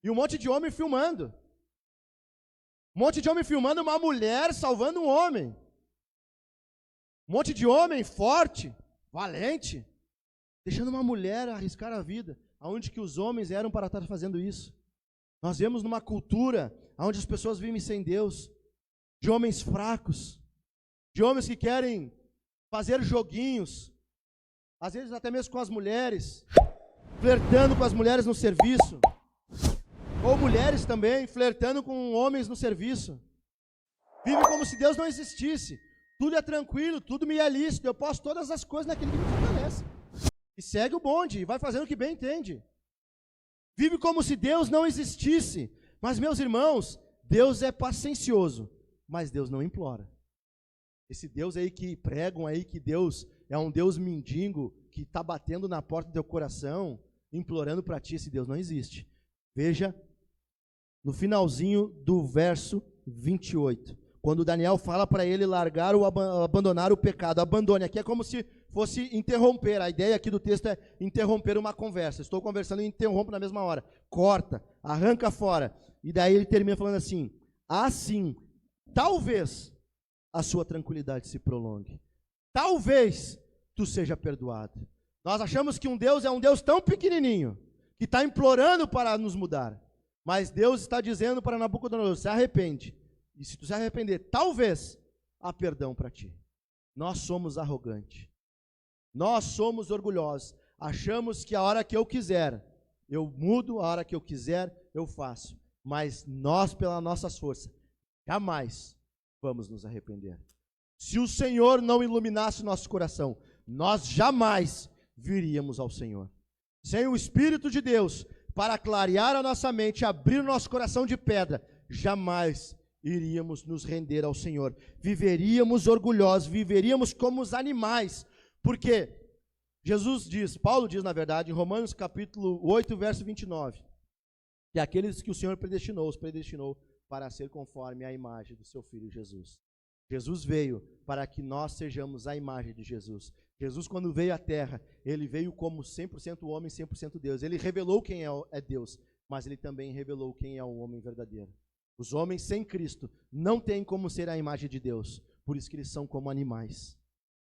E um monte de homem filmando. Um monte de homem filmando uma mulher salvando um homem. Um monte de homem forte, valente, deixando uma mulher arriscar a vida. Aonde que os homens eram para estar fazendo isso? Nós vemos numa cultura onde as pessoas vivem sem Deus, de homens fracos, de homens que querem fazer joguinhos, às vezes até mesmo com as mulheres, flertando com as mulheres no serviço, ou mulheres também flertando com homens no serviço. Vivem como se Deus não existisse. Tudo é tranquilo, tudo me é lícito, eu posso todas as coisas naquele que me fortalece. E segue o bonde, e vai fazendo o que bem entende. Vive como se Deus não existisse. Mas, meus irmãos, Deus é paciencioso, mas Deus não implora. Esse Deus aí que pregam aí que Deus é um Deus mendigo, que está batendo na porta do teu coração, implorando para ti, esse Deus não existe. Veja, no finalzinho do verso 28, quando Daniel fala para ele largar ou abandonar o pecado. Abandone, aqui é como se fosse interromper. A ideia aqui do texto é interromper uma conversa. Estou conversando e interrompo na mesma hora. Corta, arranca fora. E daí ele termina falando assim: assim, talvez a sua tranquilidade se prolongue. Talvez tu seja perdoado. Nós achamos que um Deus é um Deus tão pequenininho, que está implorando para nos mudar. Mas Deus está dizendo para Nabucodonosor: se arrepende. E se tu se arrepender, talvez há perdão para ti. Nós somos arrogantes. Nós somos orgulhosos. Achamos que a hora que eu quiser, eu mudo, a hora que eu quiser, eu faço. Mas nós, pelas nossas forças, jamais vamos nos arrepender. Se o Senhor não iluminasse o nosso coração, nós jamais viríamos ao Senhor. Sem o Espírito de Deus, para clarear a nossa mente, abrir o nosso coração de pedra, jamais iríamos nos render ao Senhor. Viveríamos orgulhosos, viveríamos como os animais. Porque Jesus diz, Paulo diz na verdade, em Romanos capítulo 8, verso 29, que aqueles que o Senhor predestinou, os predestinou para ser conforme a imagem do seu Filho Jesus. Jesus veio para que nós sejamos a imagem de Jesus. Jesus, quando veio à terra, ele veio como 100% homem, 100% Deus. Ele revelou quem é Deus, mas ele também revelou quem é o homem verdadeiro. Os homens sem Cristo não têm como ser a imagem de Deus, por isso que eles são como animais.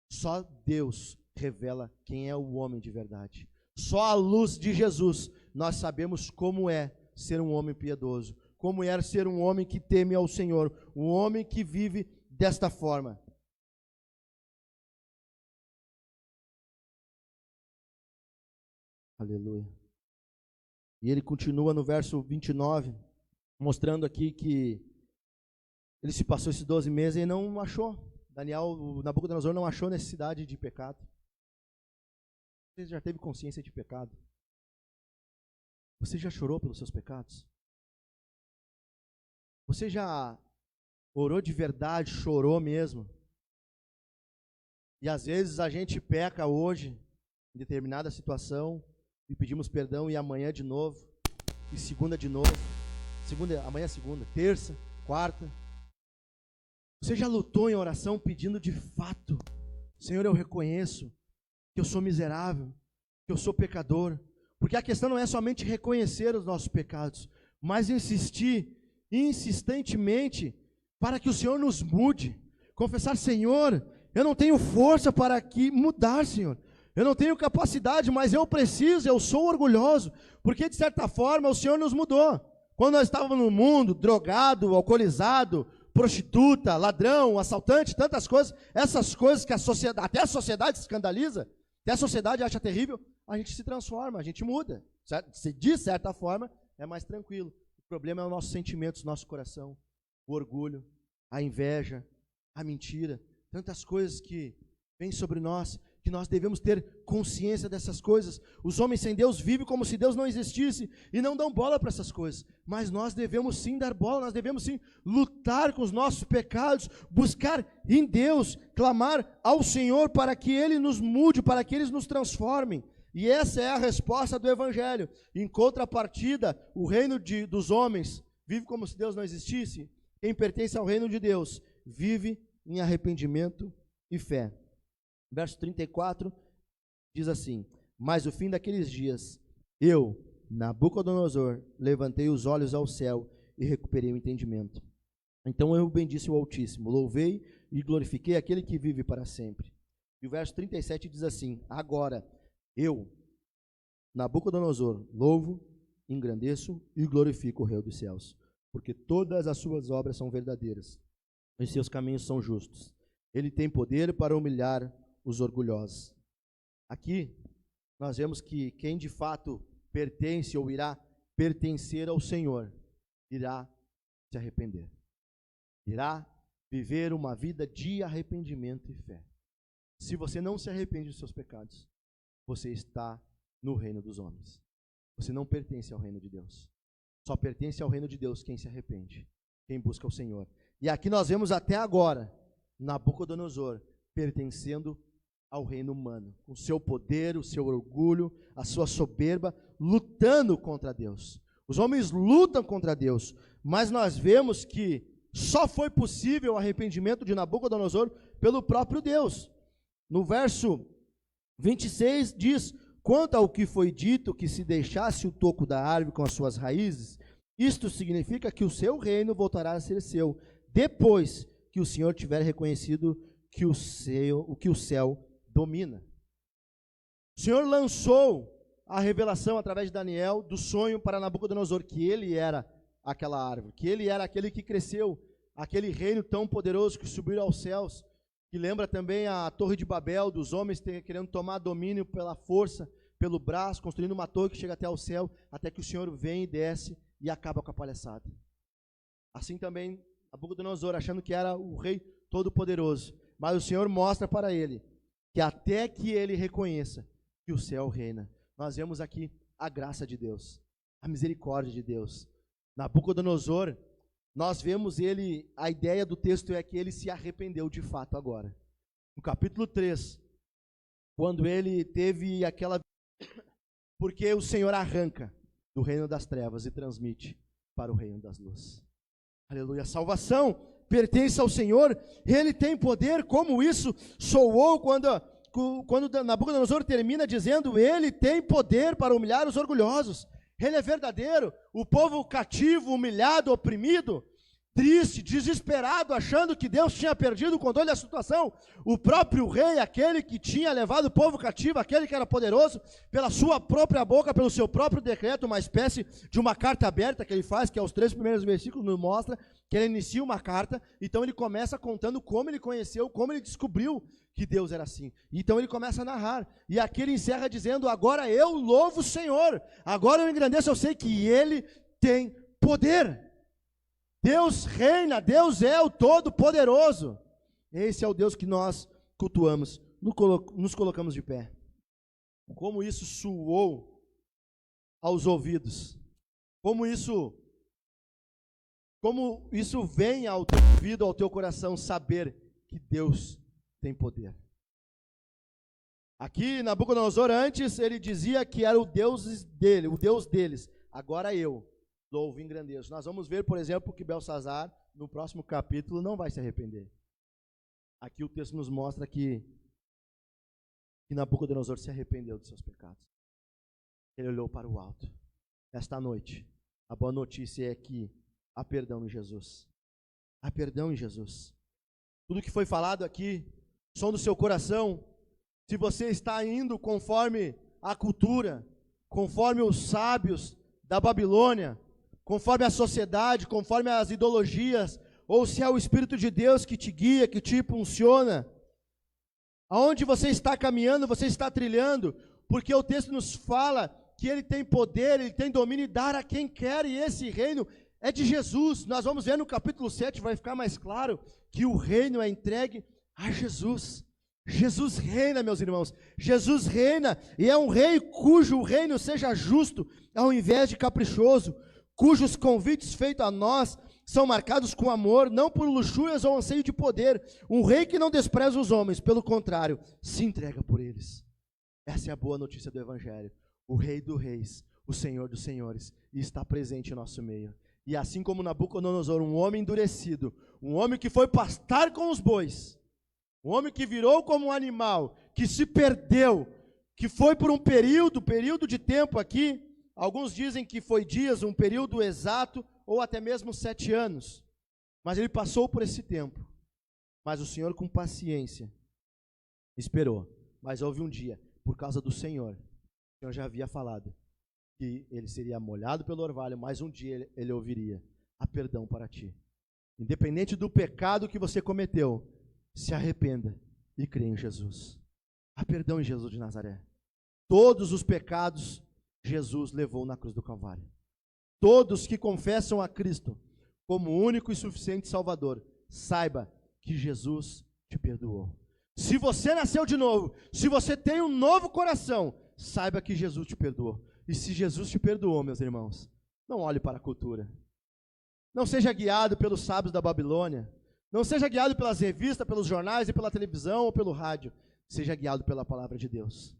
Só Deus revela quem é o homem de verdade. Só à luz de Jesus nós sabemos como é ser um homem piedoso, como é ser um homem que teme ao Senhor, um homem que vive desta forma. Aleluia. E ele continua no verso 29, mostrando aqui que ele se passou esses 12 meses e não achou. O Nabucodonosor não achou necessidade de pecado. Você já teve consciência de pecado? Você já chorou pelos seus pecados? Você já orou de verdade, chorou mesmo? E às vezes a gente peca hoje, em determinada situação, e pedimos perdão, e amanhã de novo, e segunda de novo, amanhã é segunda, terça, quarta. Você já lutou em oração pedindo de fato: Senhor, eu reconheço que eu sou miserável, que eu sou pecador, porque a questão não é somente reconhecer os nossos pecados, mas insistir insistentemente para que o Senhor nos mude, confessar: Senhor, eu não tenho força para mudar, Senhor, eu não tenho capacidade, mas eu preciso, eu sou orgulhoso, porque de certa forma o Senhor nos mudou. Quando nós estávamos no mundo, drogado, alcoolizado, prostituta, ladrão, assaltante, tantas coisas, essas coisas que até a sociedade se escandaliza, até a sociedade acha terrível, a gente se transforma, a gente muda, certo? De certa forma é mais tranquilo. O problema é os nossos sentimentos, nosso coração, o orgulho, a inveja, a mentira, tantas coisas que vêm sobre nós, que nós devemos ter consciência dessas coisas. Os homens sem Deus vivem como se Deus não existisse e não dão bola para essas coisas, mas nós devemos sim dar bola, nós devemos sim lutar com os nossos pecados, buscar em Deus, clamar ao Senhor para que Ele nos mude, para que Ele nos transforme. E essa é a resposta do Evangelho. Em contrapartida, o reino dos homens vive como se Deus não existisse. Quem pertence ao reino de Deus vive em arrependimento e fé. Verso 34 diz assim: mas o fim daqueles dias, eu, Nabucodonosor, levantei os olhos ao céu e recuperei o entendimento. Então eu bendisse o Altíssimo, louvei e glorifiquei aquele que vive para sempre. E o verso 37 diz assim: agora eu, Nabucodonosor, louvo, engrandeço e glorifico o Rei dos céus, porque todas as suas obras são verdadeiras e seus caminhos são justos. Ele tem poder para humilhar os orgulhosos. Aqui nós vemos que quem de fato pertence ou irá pertencer ao Senhor, irá se arrepender. Irá viver uma vida de arrependimento e fé. Se você não se arrepende dos seus pecados, você está no reino dos homens. Você não pertence ao reino de Deus. Só pertence ao reino de Deus quem se arrepende, quem busca o Senhor. E aqui nós vemos até agora Nabucodonosor pertencendo ao reino humano, com o seu poder, o seu orgulho, a sua soberba, lutando contra Deus. Os homens lutam contra Deus, mas nós vemos que só foi possível o arrependimento de Nabucodonosor pelo próprio Deus. No verso 26 diz: quanto ao que foi dito, que se deixasse o toco da árvore com as suas raízes, isto significa que o seu reino voltará a ser seu, depois que o Senhor tiver reconhecido que o céu domina. O Senhor lançou a revelação através de Daniel do sonho para Nabucodonosor, que ele era aquela árvore, que ele era aquele que cresceu, aquele reino tão poderoso que subiu aos céus, que lembra também a Torre de Babel, dos homens querendo tomar domínio pela força, pelo braço, construindo uma torre que chega até o céu, até que o Senhor vem e desce e acaba com a palhaçada. Assim também Nabucodonosor, achando que era o rei todo-poderoso, mas o Senhor mostra para ele que até que ele reconheça que o céu reina. Nós vemos aqui a graça de Deus, a misericórdia de Deus. Nabucodonosor, nós vemos ele, a ideia do texto é que ele se arrependeu de fato agora. No capítulo 3, quando ele teve aquela... porque o Senhor arranca do reino das trevas e transmite para o reino das luzes. Aleluia. A salvação pertence ao Senhor, ele tem poder, como isso soou quando Nabucodonosor termina dizendo, ele tem poder para humilhar os orgulhosos. Ele é verdadeiro. O povo cativo, humilhado, oprimido, triste, desesperado, achando que Deus tinha perdido o controle da situação. O próprio rei, aquele que tinha levado o povo cativo, aquele que era poderoso, pela sua própria boca, pelo seu próprio decreto, uma espécie de uma carta aberta que ele faz, que aos 3 primeiros versículos nos mostra que ele inicia uma carta. Então ele começa contando como ele conheceu, como ele descobriu que Deus era assim. Então ele começa a narrar, e aqui ele encerra dizendo, agora eu louvo o Senhor, agora eu engrandeço, eu sei que ele tem poder. Deus reina, Deus é o Todo-Poderoso. Esse é o Deus que nós cultuamos. Nos colocamos de pé. Como isso soou aos ouvidos. Como isso vem ao teu ouvido, ao teu coração, saber que Deus tem poder. Aqui, Nabucodonosor, antes, ele dizia que era o Deus dele, o Deus deles. Agora eu louvo e engrandeço. Nós vamos ver, por exemplo, que Belsazar, no próximo capítulo, não vai se arrepender. Aqui o texto nos mostra que Nabucodonosor se arrependeu dos seus pecados. Ele olhou para o alto. Esta noite, a boa notícia é que há perdão em Jesus. Há perdão em Jesus. Tudo que foi falado aqui, som do seu coração, se você está indo conforme a cultura, conforme os sábios da Babilônia, conforme a sociedade, conforme as ideologias, ou se é o Espírito de Deus que te guia, que te impulsiona, aonde você está caminhando, você está trilhando, porque o texto nos fala que ele tem poder, ele tem domínio e dar a quem quer, e esse reino é de Jesus. Nós vamos ver no capítulo 7, vai ficar mais claro, que o reino é entregue a Jesus. Jesus reina, meus irmãos, Jesus reina, e é um rei cujo reino seja justo, ao invés de caprichoso, cujos convites feitos a nós são marcados com amor, não por luxúrias ou anseio de poder, um rei que não despreza os homens, pelo contrário, se entrega por eles. Essa é a boa notícia do Evangelho, o Rei dos Reis, o Senhor dos Senhores, e está presente em nosso meio. E assim como Nabucodonosor, um homem endurecido, um homem que foi pastar com os bois, um homem que virou como um animal, que se perdeu, que foi por um período de tempo aqui, alguns dizem que foi dias, um período exato, ou até mesmo 7 anos. Mas ele passou por esse tempo. Mas o Senhor, com paciência, esperou. Mas houve um dia, por causa do Senhor, o Senhor já havia falado que ele seria molhado pelo orvalho, mas um dia ele ouviria: há perdão para ti. Independente do pecado que você cometeu, se arrependa e crê em Jesus. Há perdão em Jesus de Nazaré. Todos os pecados Jesus levou na cruz do Calvário. Todos que confessam a Cristo como único e suficiente Salvador, saiba que Jesus te perdoou. Se você nasceu de novo, se você tem um novo coração, saiba que Jesus te perdoou. E se Jesus te perdoou, meus irmãos, não olhe para a cultura. Não seja guiado pelos sábios da Babilônia. Não seja guiado pelas revistas, pelos jornais e pela televisão ou pelo rádio. Seja guiado pela palavra de Deus.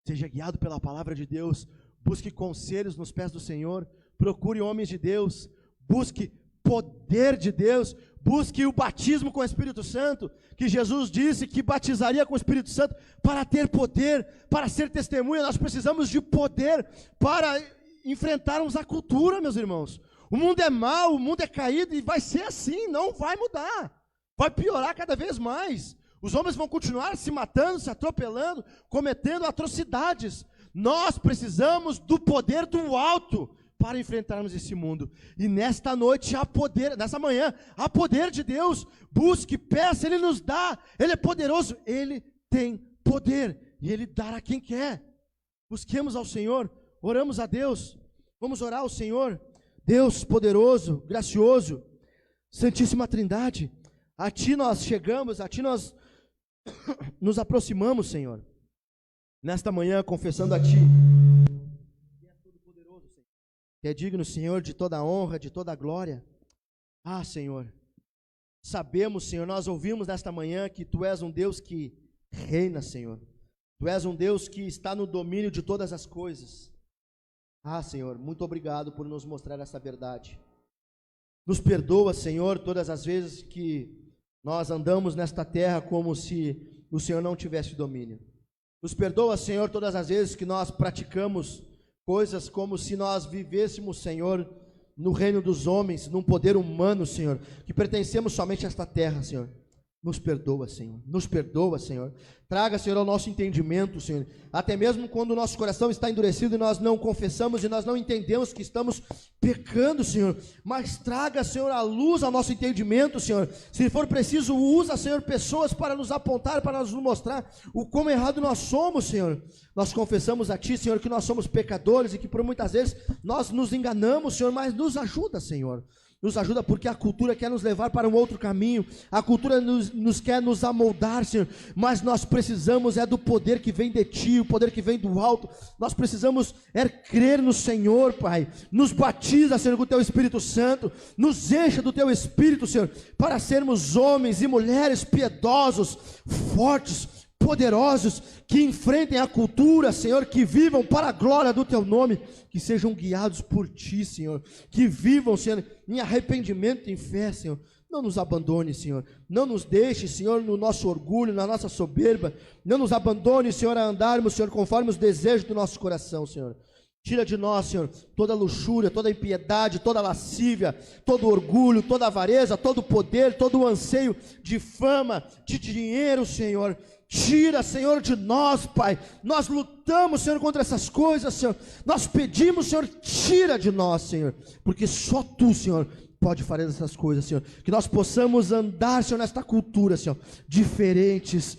Seja guiado pela palavra de Deus. Busque conselhos nos pés do Senhor. Procure homens de Deus. Busque poder de Deus. Busque o batismo com o Espírito Santo, que Jesus disse que batizaria com o Espírito Santo para ter poder, para ser testemunha. Nós precisamos de poder para enfrentarmos a cultura, meus irmãos. O mundo é mau, o mundo é caído e vai ser assim, não vai mudar. Vai piorar cada vez mais. Os homens vão continuar se matando, se atropelando, cometendo atrocidades. Nós precisamos do poder do alto para enfrentarmos esse mundo. E nesta noite há poder, nessa manhã, há poder de Deus. Busque, peça, Ele nos dá. Ele é poderoso, Ele tem poder e Ele dá a quem quer. Busquemos ao Senhor, oramos a Deus. Vamos orar ao Senhor. Deus poderoso, gracioso, Santíssima Trindade, a Ti nós chegamos, a Ti nós nos aproximamos, Senhor, nesta manhã confessando a Ti, que é todo-poderoso, Senhor, que é digno, Senhor, de toda a honra, de toda a glória. Ah, Senhor, sabemos, Senhor, nós ouvimos nesta manhã que Tu és um Deus que reina, Senhor, Tu és um Deus que está no domínio de todas as coisas. Ah, Senhor, muito obrigado por nos mostrar essa verdade. Nos perdoa, Senhor, todas as vezes que nós andamos nesta terra como se o Senhor não tivesse domínio. Nos perdoa, Senhor, todas as vezes que nós praticamos coisas como se nós vivêssemos, Senhor, no reino dos homens, num poder humano, Senhor, que pertencemos somente a esta terra, Senhor. Nos perdoa, Senhor, nos perdoa, Senhor. Traga, Senhor, ao nosso entendimento, Senhor, até mesmo quando o nosso coração está endurecido e nós não confessamos e nós não entendemos que estamos pecando, Senhor, mas traga, Senhor, a luz ao nosso entendimento, Senhor. Se for preciso, usa, Senhor, pessoas para nos apontar, para nos mostrar o quão errado nós somos, Senhor. Nós confessamos a Ti, Senhor, que nós somos pecadores e que por muitas vezes nós nos enganamos, Senhor, mas nos ajuda, Senhor. Nos ajuda porque a cultura quer nos levar para um outro caminho, a cultura nos quer nos amoldar, Senhor, mas nós precisamos do poder que vem de Ti, o poder que vem do alto. Nós precisamos crer no Senhor, Pai. Nos batiza, Senhor, com o Teu Espírito Santo, nos encha do Teu Espírito, Senhor, para sermos homens e mulheres piedosos, fortes, poderosos, que enfrentem a cultura, Senhor, que vivam para a glória do Teu nome, que sejam guiados por Ti, Senhor, que vivam, Senhor, em arrependimento e em fé, Senhor. Não nos abandone, Senhor, não nos deixe, Senhor, no nosso orgulho, na nossa soberba, não nos abandone, Senhor, a andarmos, Senhor, conforme os desejos do nosso coração, Senhor. Tira de nós, Senhor, toda luxúria, toda impiedade, toda lascívia, todo orgulho, toda avareza, todo poder, todo o anseio de fama, de dinheiro, Senhor. Tira, Senhor, de nós, Pai. Nós lutamos, Senhor, contra essas coisas, Senhor. Nós pedimos, Senhor, tira de nós, Senhor, porque só Tu, Senhor, pode fazer essas coisas, Senhor. Que nós possamos andar, Senhor, nesta cultura, Senhor, diferentes.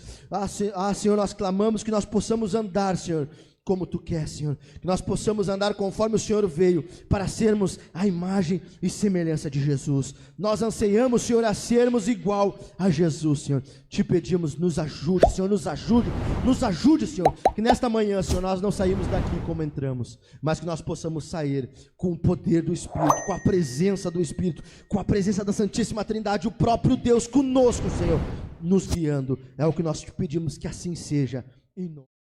Senhor, nós clamamos que nós possamos andar, Senhor, como Tu quer, Senhor, que nós possamos andar conforme o Senhor veio, para sermos a imagem e semelhança de Jesus. Nós anseiamos, Senhor, a sermos igual a Jesus, Senhor. Te pedimos, nos ajude, Senhor, nos ajude, Senhor, que nesta manhã, Senhor, nós não saímos daqui como entramos, mas que nós possamos sair com o poder do Espírito, com a presença do Espírito, com a presença da Santíssima Trindade, o próprio Deus conosco, Senhor, nos guiando. É o que nós te pedimos, que assim seja, em nome